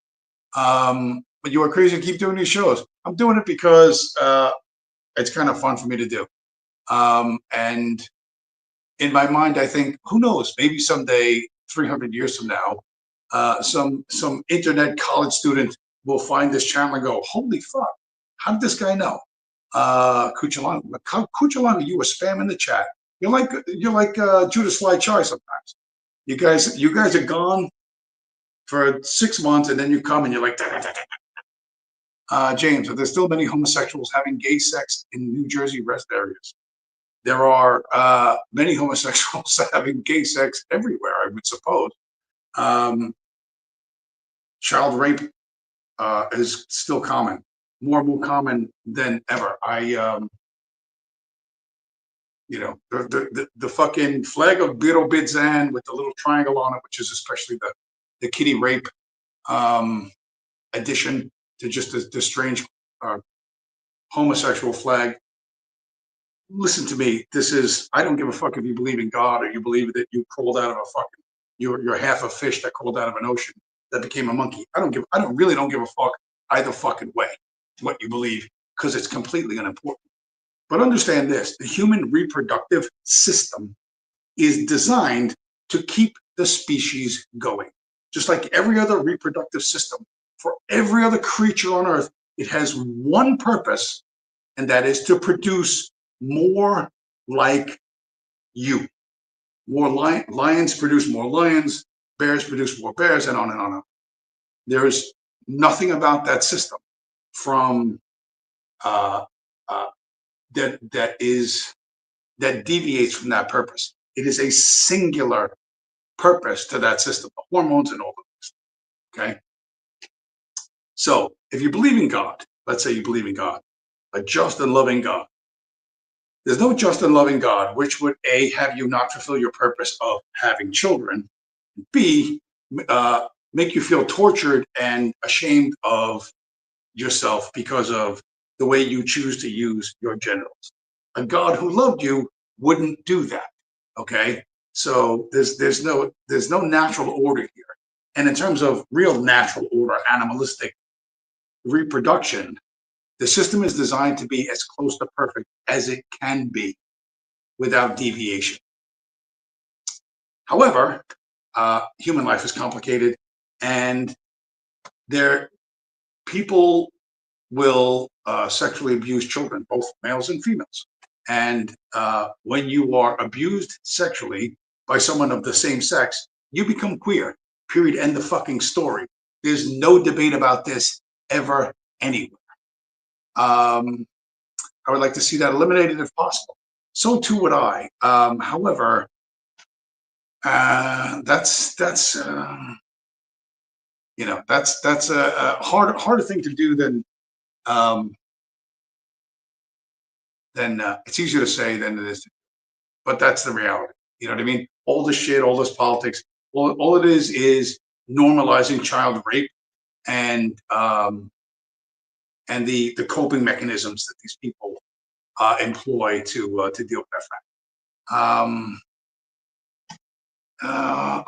But you are crazy to keep doing these shows. I'm doing it because it's kind of fun for me to do. And in my mind, I think, who knows? Maybe someday, 300 years from now, some internet college student will find this channel and go, "Holy fuck! How did this guy know?" Kuchalanga, you were spamming the chat. You're like Judas Sly Chai sometimes. You guys are gone for 6 months, and then you come and you're like, "Da, da, da, da." James, are there still many homosexuals having gay sex in New Jersey rest areas? There are many homosexuals having gay sex everywhere, I would suppose. Child rape is still common, more common than ever. The fucking flag of Birobidzan with the little triangle on it, which is especially the kitty rape addition to just the strange homosexual flag. Listen to me. I don't give a fuck if you believe in God or you believe that you crawled out of a fucking, you're half a fish that crawled out of an ocean that became a monkey. I really don't give a fuck either fucking way what you believe, because it's completely unimportant. But understand this, the human reproductive system is designed to keep the species going. Just like every other reproductive system, for every other creature on Earth, it has one purpose, and that is to produce more like you. More lions produce more lions, bears produce more bears, and on and on and on. There is nothing about that system from that deviates from that purpose. It is a singular purpose to that system, the hormones and all of this. Okay. So if you believe in God, let's say you believe in God, a just and loving God, there's no just and loving God which would A, have you not fulfill your purpose of having children, B, make you feel tortured and ashamed of yourself because of the way you choose to use your genitals. A God who loved you wouldn't do that. Okay, so there's no natural order here. And in terms of real natural order, animalistic reproduction, the system is designed to be as close to perfect as it can be without deviation. However, human life is complicated, and people will sexually abuse children, both males and females. And when you are abused sexually by someone of the same sex, you become queer. Period. End of fucking story. There's no debate about this ever anywhere. I would like to see that eliminated if possible. So too would I. However, that's a harder thing to do than it's easier to say than it is to do. But that's the reality. You know what I mean? All this shit, all this politics, all it is normalizing child rape and the coping mechanisms that these people employ to deal with that fact.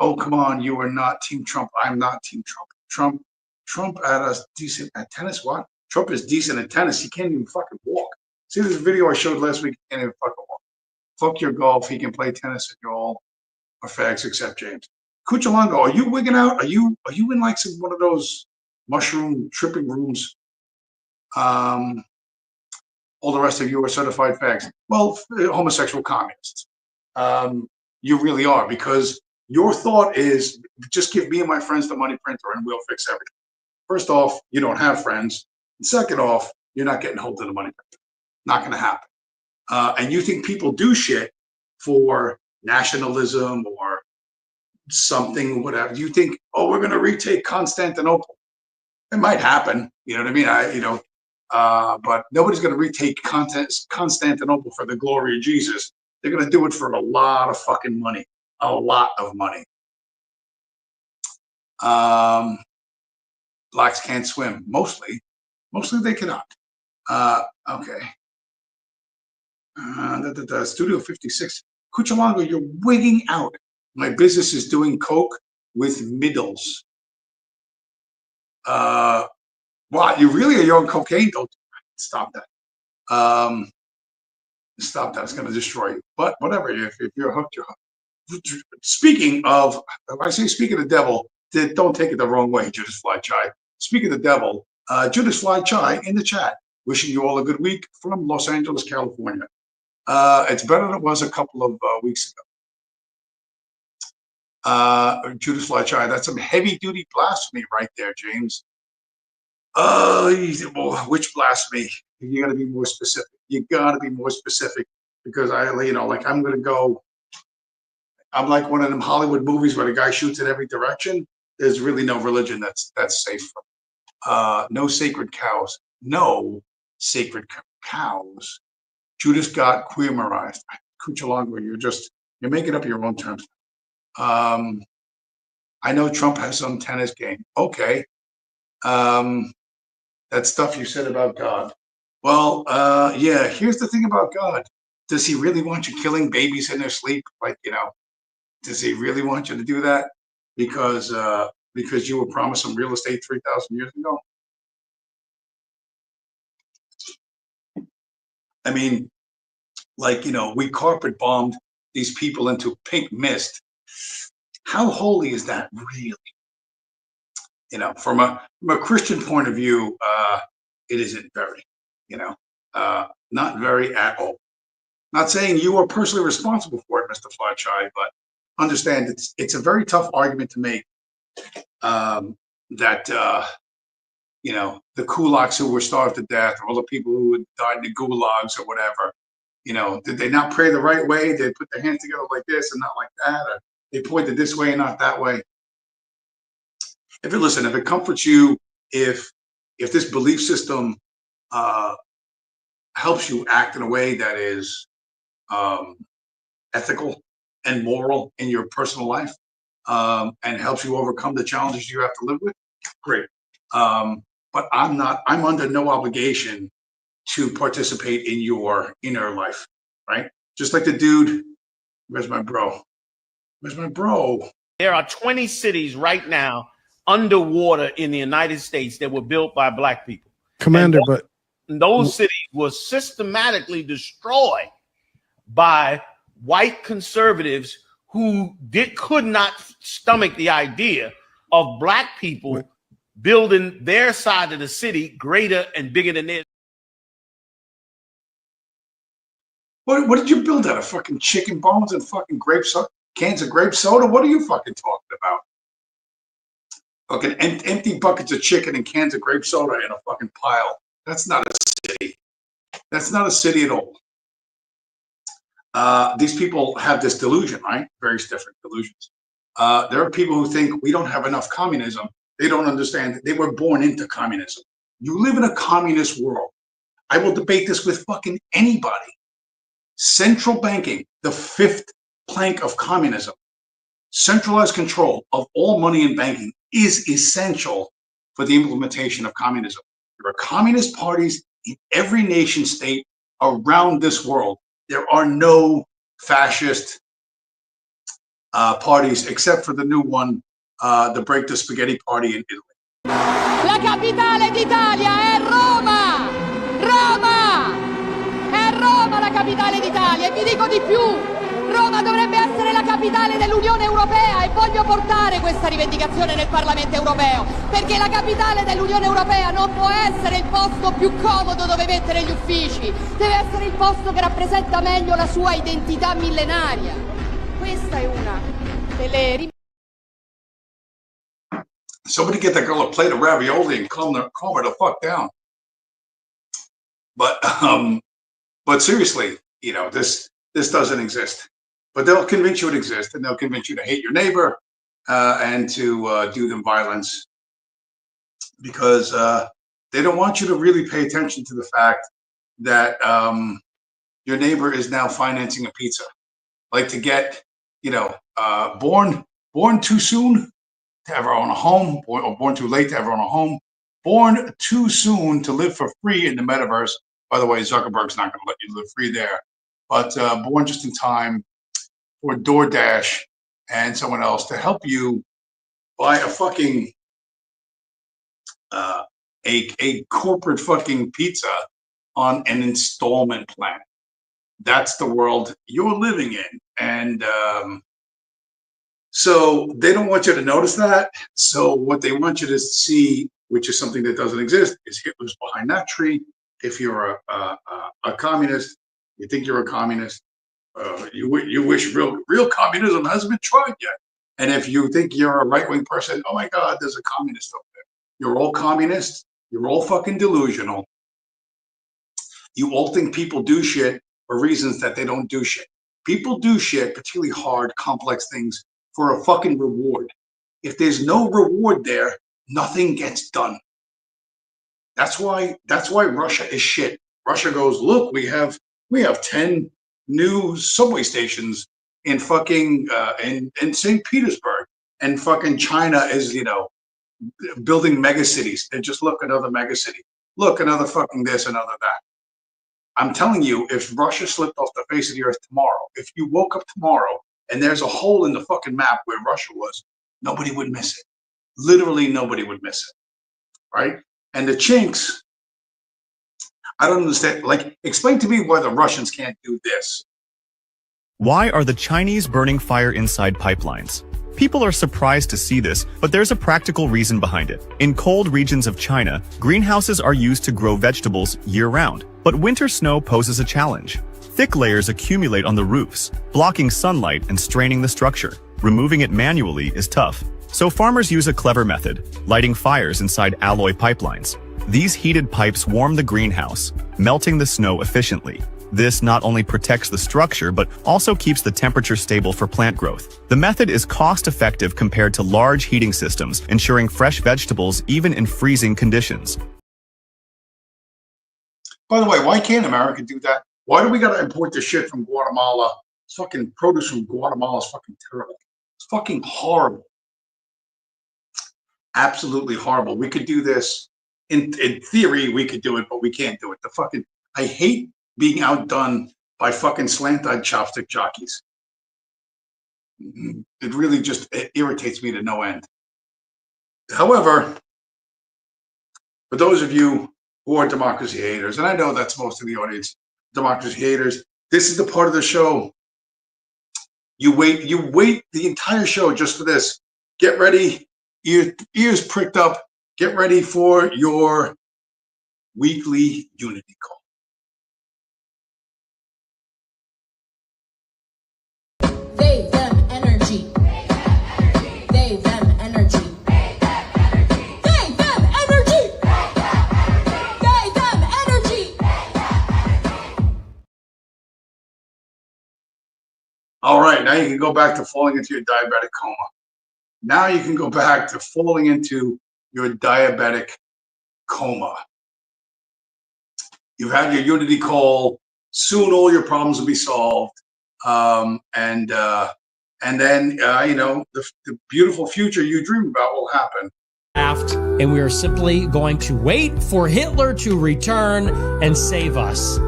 Oh, come on, you are not Team Trump. I'm not Team Trump. Trump at tennis. What? Trump is decent at tennis. He can't even fucking walk. See this video I showed last week? He can't even fucking walk. Fuck your golf. He can play tennis, and you're all are fags except James. Kuchalanga, are you wigging out? Are you in like one of those mushroom tripping rooms? All the rest of you are certified fags. Well, homosexual communists. You really are, because your thought is just give me and my friends the money printer and we'll fix everything. First off, you don't have friends. And second off, you're not getting hold of the money printer. Not going to happen. And you think people do shit for nationalism or something, whatever. You think, oh, we're going to retake Constantinople. It might happen. You know what I mean? But nobody's going to retake Constantinople for the glory of Jesus. They're going to do it for a lot of fucking money. A lot of money. Blacks can't swim. Mostly they cannot. Okay. Studio 56. Cucciolongo, you're wigging out. My business is doing coke with middles. What? You really are on cocaine? Don't stop that. Stop that. It's going to destroy you. But whatever. If you're hooked, you're hooked. Speaking of, I say speaking of the devil, don't take it the wrong way, Judas Fly Chai. Speaking of the devil, Judas Fly Chai in the chat, wishing you all a good week from Los Angeles, California. It's better than it was a couple of weeks ago. Judas Fly Chai, that's some heavy duty blasphemy right there, James. Well, which blasphemy? You got to be more specific. You got to be more specific because I'm going to go. I'm like one of them Hollywood movies where the guy shoots in every direction. There's really no religion that's safe. No sacred cows. No sacred cows. Judas got queerized. Cucciolongo, you're making up your own terms. I know Trump has some tennis game. Okay. That stuff you said about God. Well, yeah, here's the thing about God. Does he really want you killing babies in their sleep? Does he really want you to do that? Because you were promised some real estate 3,000 years ago? I mean, we carpet bombed these people into pink mist. How holy is that really? From a Christian point of view, it isn't very, not very at all. Not saying you are personally responsible for it, Mr. Fly Chai, but understand it's a very tough argument to make that the kulaks who were starved to death, or all the people who died in the gulags or whatever, did they not pray the right way? Did they put their hands together like this and not like that? Or they pointed this way and not that way? If it comforts you, if this belief system helps you act in a way that is ethical and moral in your personal life, and helps you overcome the challenges you have to live with, great. But I'm under no obligation to participate in your inner life, right? Just like the dude, where's my bro? There are 20 cities right now underwater in the United States that were built by black people. Commander, but those cities were systematically destroyed by white conservatives who could not stomach the idea of black people building their side of the city greater and bigger than theirs. What did you build out of fucking chicken bones and fucking cans of grape soda? What are you fucking talking about? Fucking empty buckets of chicken and cans of grape soda in a fucking pile. That's not a city. That's not a city at all. These people have this delusion, right? Various different delusions. There are people who think we don't have enough communism. They don't understand that they were born into communism. You live in a communist world. I will debate this with fucking anybody. Central banking, the fifth plank of communism, centralized control of all money and banking is essential for the implementation of communism. There are communist parties in every nation state around this world. There are no fascist parties except for the new one, the Break the Spaghetti Party in Italy. La capitale d'Italia è Roma! Roma! È Roma la capitale d'Italia e vi dico di più. Roma dovrebbe essere la capitale dell'Unione Europea e voglio portare questa rivendicazione nel Parlamento Europeo, perché la capitale dell'Unione Europea non può essere il posto più comodo dove mettere gli uffici, deve essere il posto che rappresenta meglio la sua identità millenaria. Questa è una delle Somebody get that girl a plate of ravioli and calm her the fuck down. But seriously, this doesn't exist. But they'll convince you it exists, and they'll convince you to hate your neighbor and to do them violence, because they don't want you to really pay attention to the fact that your neighbor is now financing a pizza. Like to get, born too soon to ever own a home, or born too late to ever own a home, born too soon to live for free in the metaverse. By the way, Zuckerberg's not going to let you live free there. but born just in time for DoorDash and someone else to help you buy a fucking a corporate fucking pizza on an installment plan. That's the world you're living in. And so they don't want you to notice that. So what they want you to see, which is something that doesn't exist, is Hitler's behind that tree. If you're a communist, you think you're a communist, you wish real communism hasn't been tried yet. And if you think you're a right-wing person, oh my God, there's a communist up there. You're all communists. You're all fucking delusional. You all think people do shit for reasons that they don't do shit. People do shit, particularly hard, complex things, for a fucking reward. If there's no reward there, nothing gets done. That's why Russia is shit. Russia goes, look, we have 10 new subway stations in fucking in St. Petersburg, and fucking China is, you know, building mega cities. They just look, another mega city. Look, another fucking this, another that. I'm telling you, if Russia slipped off the face of the earth tomorrow, if you woke up tomorrow and there's a hole in the fucking map where Russia was, nobody would miss it. Literally nobody would miss it, right? And the chinks, I don't understand. Like, explain to me why the Russians can't do this. Why are the Chinese burning fire inside pipelines? People are surprised to see this, but there's a practical reason behind it. In cold regions of China, greenhouses are used to grow vegetables year-round, but winter snow poses a challenge. Thick layers accumulate on the roofs, blocking sunlight and straining the structure. Removing it manually is tough. So farmers use a clever method, lighting fires inside alloy pipelines. These heated pipes warm the greenhouse, melting the snow efficiently. This not only protects the structure, but also keeps the temperature stable for plant growth. The method is cost-effective compared to large heating systems, ensuring fresh vegetables even in freezing conditions. By the way, why can't America do that? Why do we got to import this shit from Guatemala? It's fucking produce from Guatemala is fucking terrible. It's fucking horrible. Absolutely horrible. We could do this. In theory, we could do it, but we can't do it. I hate being outdone by fucking slant-eyed chopstick jockeys. It really just irritates me to no end. However, for those of you who are democracy haters, and I know that's most of the audience, democracy haters, this is the part of the show. You wait the entire show just for this. Get ready, ears pricked up, get ready for your weekly unity call. They, them, energy. They, them, energy. They, them, energy. They, them, energy. All right, now you can go back to falling into your diabetic coma. Now you can go back to falling into your diabetic coma. You've had your unity call. Soon all your problems will be solved. And then you know, the beautiful future you dream about will happen. And we are simply going to wait for Hitler to return and save us.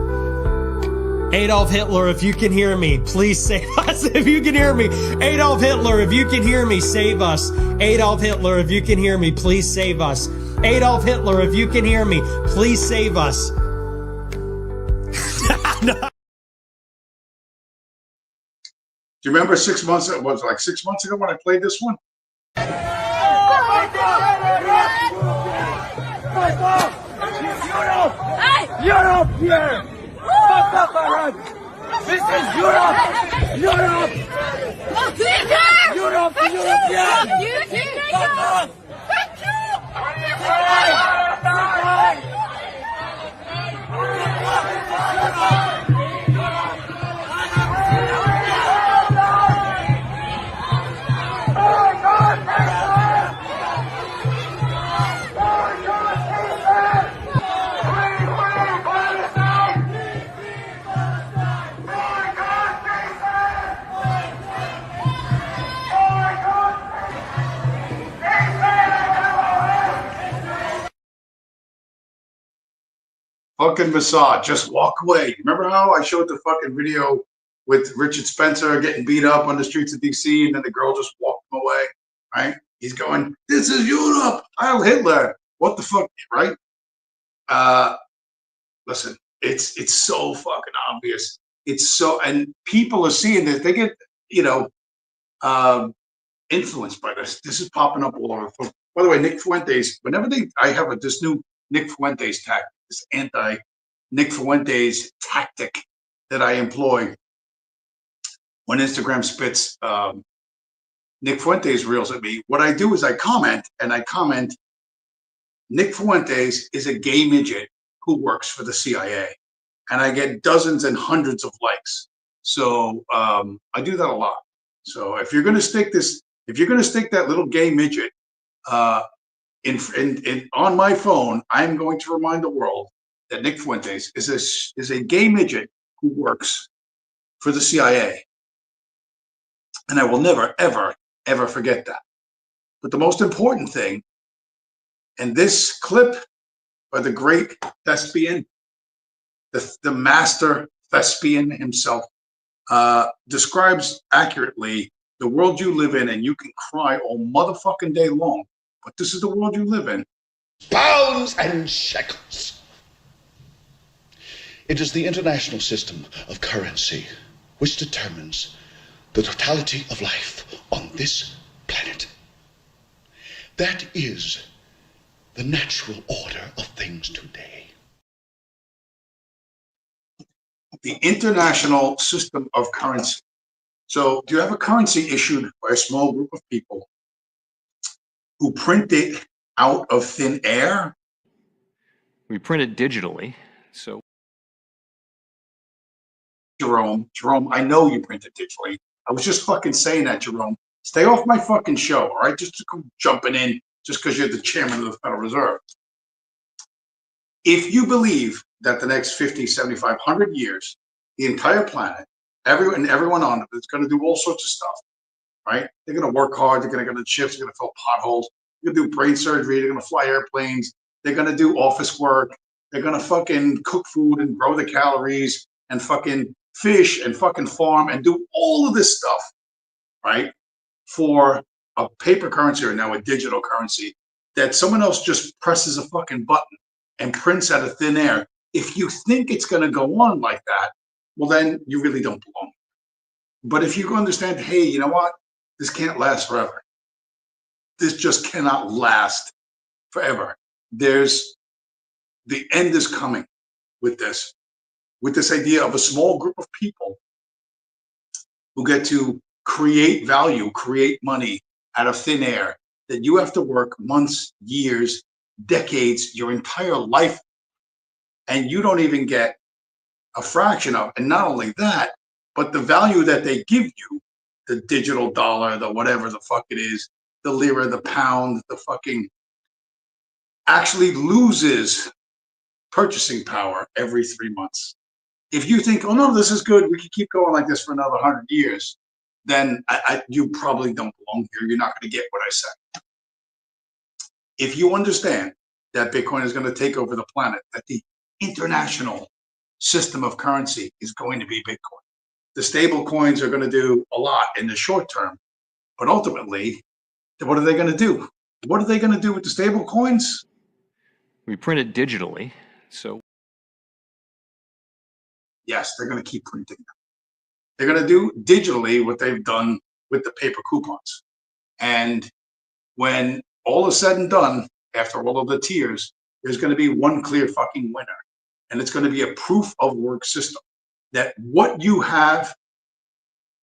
Adolf Hitler, if you can hear me, please save us. If you can hear me, Adolf Hitler, if you can hear me, save us. Adolf Hitler, if you can hear me, please save us. Adolf Hitler, if you can hear me, please save us. No. Do you remember 6 months? It was like 6 months ago when I played this one. Europe here! This is Europe! Europe! Europe! Europe! fucking massage. Just walk away. Remember how I showed the fucking video with Richard Spencer getting beat up on the streets of DC, and then the girl just walked him away, right? He's going, "This is Europe, Heil Hitler." What the fuck, right? Listen, it's so fucking obvious. It's so, and people are seeing this. They get, influenced by this. This is popping up all over. By the way, Nick Fuentes. Whenever I have this new Nick Fuentes tactic, this anti Nick Fuentes tactic that I employ when Instagram spits Nick Fuentes reels at me. What I do is I comment, Nick Fuentes is a gay midget who works for the CIA, and I get dozens and hundreds of likes. So I do that a lot. So if you're going to stick that little gay midget on my phone, I'm going to remind the world that Nick Fuentes is a gay midget who works for the CIA, and I will never, ever, ever forget that. But the most important thing, and this clip by the great thespian, the master thespian himself, describes accurately the world you live in, and you can cry all motherfucking day long, but this is the world you live in. Pounds and shekels. It is the international system of currency which determines the totality of life on this planet. That is the natural order of things today. The international system of currency. So do you have a currency issued by a small group of people who print it out of thin air? We print it digitally, so. Jerome, I know you print it digitally. I was just fucking saying that, Jerome. Stay off my fucking show, all right? Just jumping in just because you're the chairman of the Federal Reserve. If you believe that the next 50, 75, 100 years, the entire planet, everyone on it is going to do all sorts of stuff, right? They're going to work hard. They're going to go to shifts. They're going to fill potholes. They're going to do brain surgery. They're going to fly airplanes. They're going to do office work. They're going to fucking cook food and grow the calories and fucking fish and fucking farm and do all of this stuff, right? For a paper currency or now a digital currency that someone else just presses a fucking button and prints out of thin air. If you think it's going to go on like that, well, then you really don't belong. But if you understand, hey, you know what? This can't last forever. This just cannot last forever. The end is coming with this idea of a small group of people who get to create value, create money out of thin air that you have to work months, years, decades, your entire life, and you don't even get a fraction of. And not only that, but the value that they give you, the digital dollar, the whatever the fuck it is, the lira, the pound, the fucking, actually loses purchasing power every 3 months. If you think, oh no, this is good, we can keep going like this for another 100 years, then you probably don't belong here. You're not going to get what I said. If you understand that Bitcoin is going to take over the planet, that the international system of currency is going to be Bitcoin. The stable coins are going to do a lot in the short term, but ultimately, what are they going to do? What are they going to do with the stable coins? We print it digitally, so. Yes, they're going to keep printing them. They're going to do digitally what they've done with the paper coupons. And when all is said and done, after all of the tears, there's going to be one clear fucking winner. And it's going to be a proof of work system that what you have,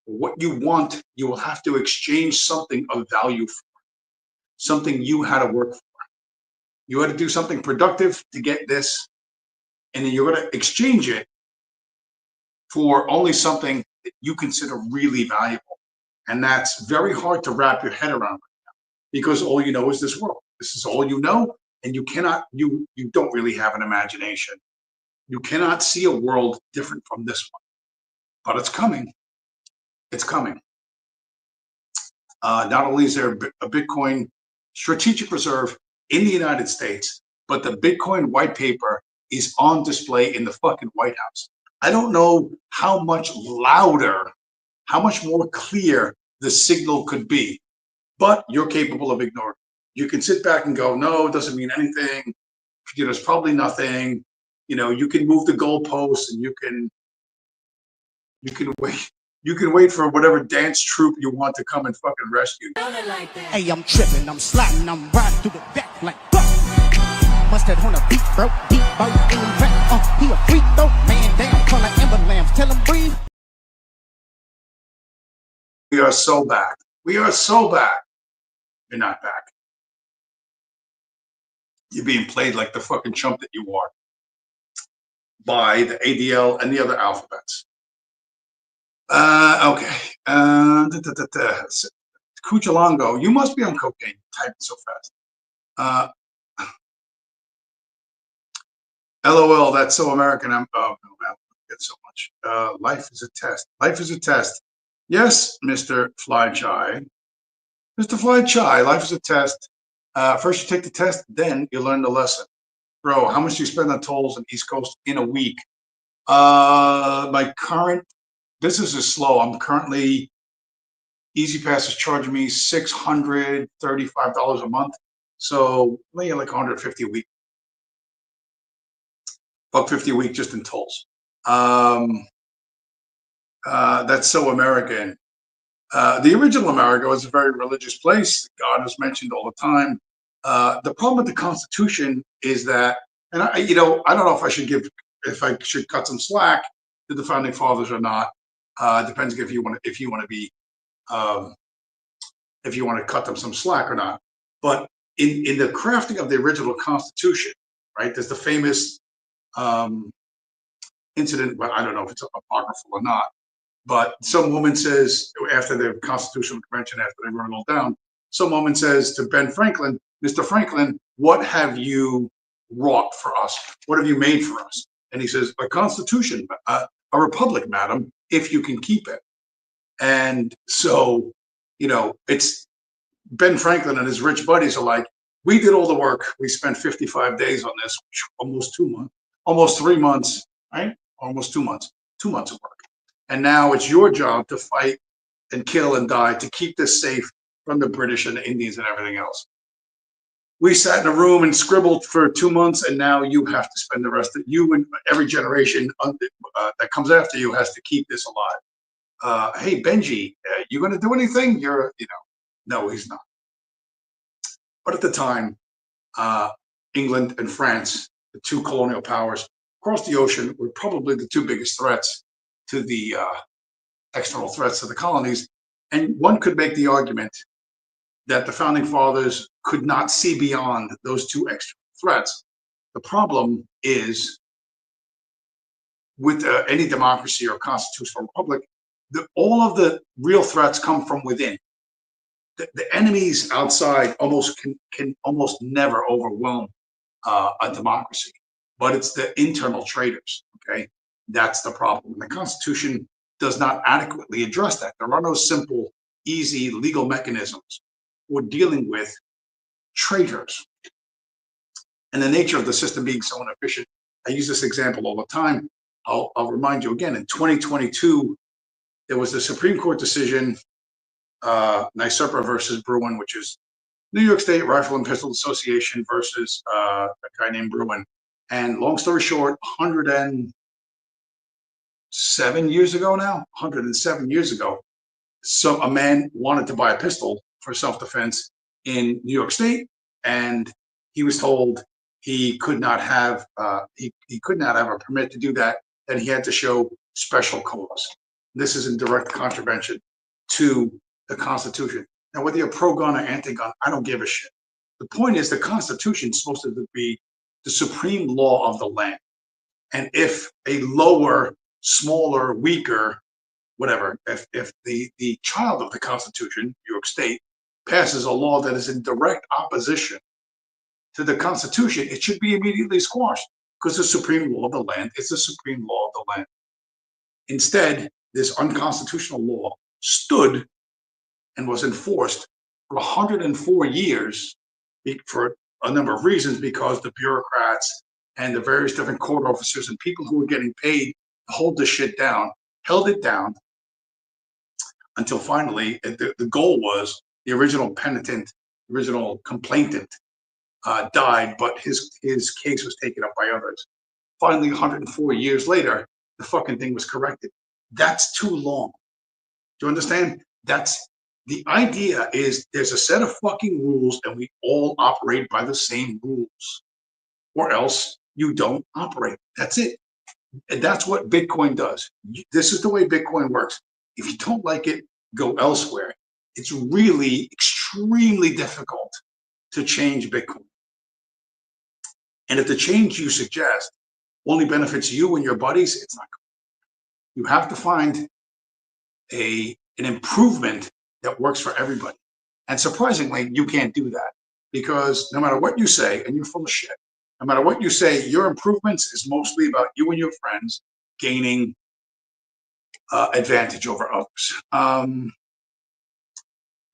what you want, you will have to exchange something of value for, something you had to work for. You had to do something productive to get this, and then you're going to exchange it for only something that you consider really valuable. And that's very hard to wrap your head around right now, because all you know is this world. This is all you know, and you cannot, you don't really have an imagination. You cannot see a world different from this one, but it's coming. It's coming. Not only is there a Bitcoin strategic reserve in the United States, but the Bitcoin white paper is on display in the fucking White House. I don't know how much louder, how much more clear the signal could be, but you're capable of ignoring it. You can sit back and go, no, it doesn't mean anything. You know, it's probably nothing. You know, you can move the goalposts and you can wait. You can wait for whatever dance troupe you want to come and fucking rescue you. Hey, I'm tripping, I'm sliding, I'm riding through the back like fuck. Mustard on a beat, bro, deep boat in back. He a freak though, man down, color amber lamps, tell him breathe. We are so back. We are so back. You're not back. You're being played like the fucking chump that you are by the ADL and the other alphabets. Okay. Cuchalongo, you must be on cocaine. Typing so fast. LOL, that's so American. Oh, no, man, get so much. Life is a test. Life is a test. Yes, Mr. Fly Chai. Mr. Fly Chai, life is a test. First you take the test, then you learn the lesson. Bro, how much do you spend on tolls on East Coast in a week? My current, this is slow. I'm currently, Easy Pass is charging me $635 a month. So maybe like 150 a week. $150 a week just in tolls. That's so American. The original America was a very religious place. God is mentioned all the time. The problem with the Constitution is that, and I don't know if I should cut some slack to the founding fathers or not. Depends if you want to cut them some slack or not. But in the crafting of the original Constitution, right? There's the famous incident, but I don't know if it's apocryphal or not. But some woman says, after the Constitutional Convention, after they run it all down, some woman says to Ben Franklin, Mr. Franklin, what have you wrought for us? What have you made for us? And he says, a constitution, a republic, madam, if you can keep it. And so, it's Ben Franklin and his rich buddies are like, we did all the work. We spent 55 days on this, almost 2 months, almost 3 months, right? Almost 2 months, 2 months of work. And now it's your job to fight and kill and die to keep this safe from the British and the Indians and everything else. We sat in a room and scribbled for 2 months, and now you have to spend the rest of you and every generation that comes after you has to keep this alive. Hey, Benji, you going to do anything? No, he's not. But at the time, England and France, the two colonial powers across the ocean, were probably the two biggest threats to the external threats to the colonies. And one could make the argument that the founding fathers could not see beyond those two external threats. The problem is with any democracy or constitutional republic, all of the real threats come from within. The enemies outside can almost never overwhelm a democracy, but it's the internal traitors, okay? That's the problem. And the Constitution does not adequately address that. There are no simple, easy legal mechanisms for dealing with traitors. And the nature of the system being so inefficient, I use this example all the time. I'll remind you again, in 2022, there was the Supreme Court decision, NYSERPA versus Bruin, which is New York State Rifle and Pistol Association versus a guy named Bruin. And long story short, 107 years ago now, 107 years ago, a man wanted to buy a pistol for self-defense in New York State, and he was told he could not have a permit to do that, and he had to show special cause. This is in direct contravention to the Constitution. Now, whether you're pro-gun or anti-gun, I don't give a shit. The point is the Constitution is supposed to be the supreme law of the land. And if a lower, smaller, weaker, whatever, if the child of the Constitution, New York State, passes a law that is in direct opposition to the Constitution, it should be immediately squashed because the supreme law of the land is the supreme law of the land. Instead, this unconstitutional law stood and was enforced for 104 years for a number of reasons, because the bureaucrats and the various different court officers and people who were getting paid to hold this shit down, held it down until finally the goal was the original penitent, original complainant died, but his case was taken up by others. Finally, 104 years later, the fucking thing was corrected. That's too long. Do you understand? The idea is there's a set of fucking rules and we all operate by the same rules, or else you don't operate. That's it. And that's what Bitcoin does. This is the way Bitcoin works. If you don't like it, go elsewhere. It's really extremely difficult to change Bitcoin. And if the change you suggest only benefits you and your buddies, it's not good. You have to find an improvement that works for everybody. And surprisingly, you can't do that because no matter what you say, and you're full of shit, no matter what you say, your improvements is mostly about you and your friends gaining advantage over others.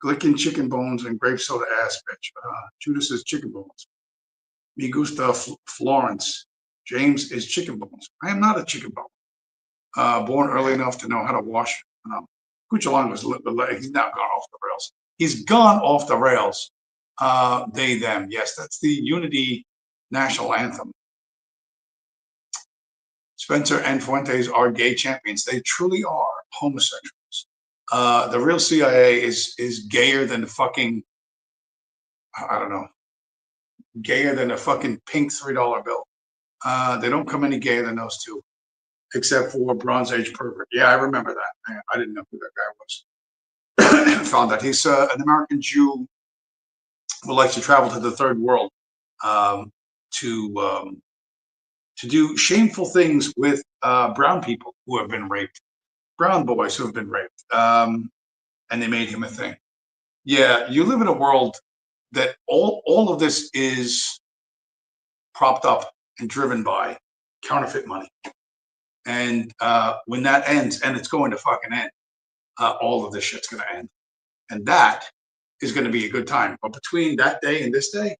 Glicking chicken bones and grape soda ass bitch. Judas is chicken bones. Me gusta Florence. James is chicken bones. I am not a chicken bone. Born early enough to know how to wash. Cuchalon was he's now gone off the rails. He's gone off the rails. They, them. Yes, that's the Unity national anthem. Spencer and Fuentes are gay champions. They truly are homosexuals. The real CIA is gayer than the fucking, I don't know, gayer than a fucking pink $3 bill. They don't come any gayer than those two, except for Bronze Age pervert. Yeah, I remember that. I didn't know who that guy was. Found that he's an American Jew who likes to travel to the third world to do shameful things with brown people who have been raped, brown boys who have been raped, and they made him a thing. Yeah, you live in a world that all of this is propped up and driven by counterfeit money. And when that ends, and it's going to fucking end, all of this shit's going to end. And that is going to be a good time. But between that day and this day,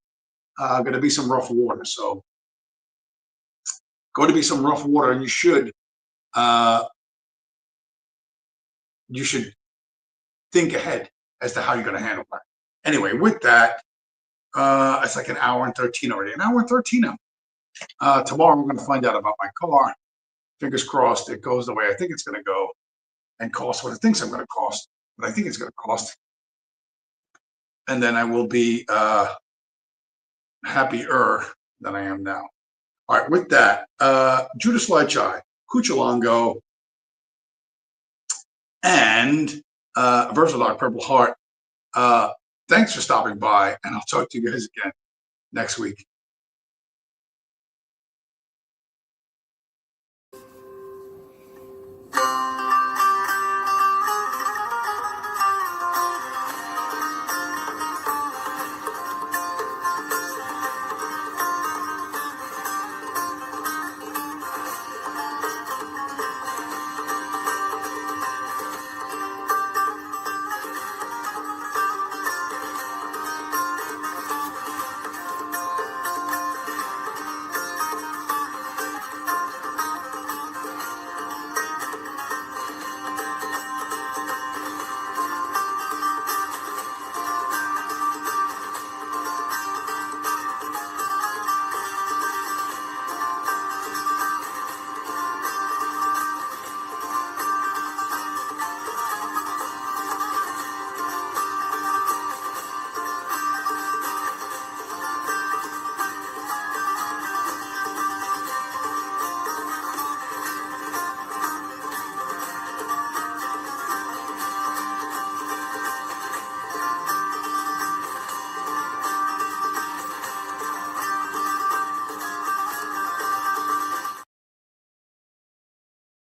going to be some rough water. So going to be some rough water, and you should think ahead as to how you're going to handle that. Anyway, with that, it's like an hour and 13 already. An hour and 13 now. Tomorrow we're going to find out about my car. Fingers crossed it goes the way I think it's going to go and cost what it thinks I'm going to cost, but I think it's going to cost. And then I will be happier than I am now. All right, with that, Judas Lychai, Cuchalongo, and Versatile Purple Heart. Thanks for stopping by, and I'll talk to you guys again next week.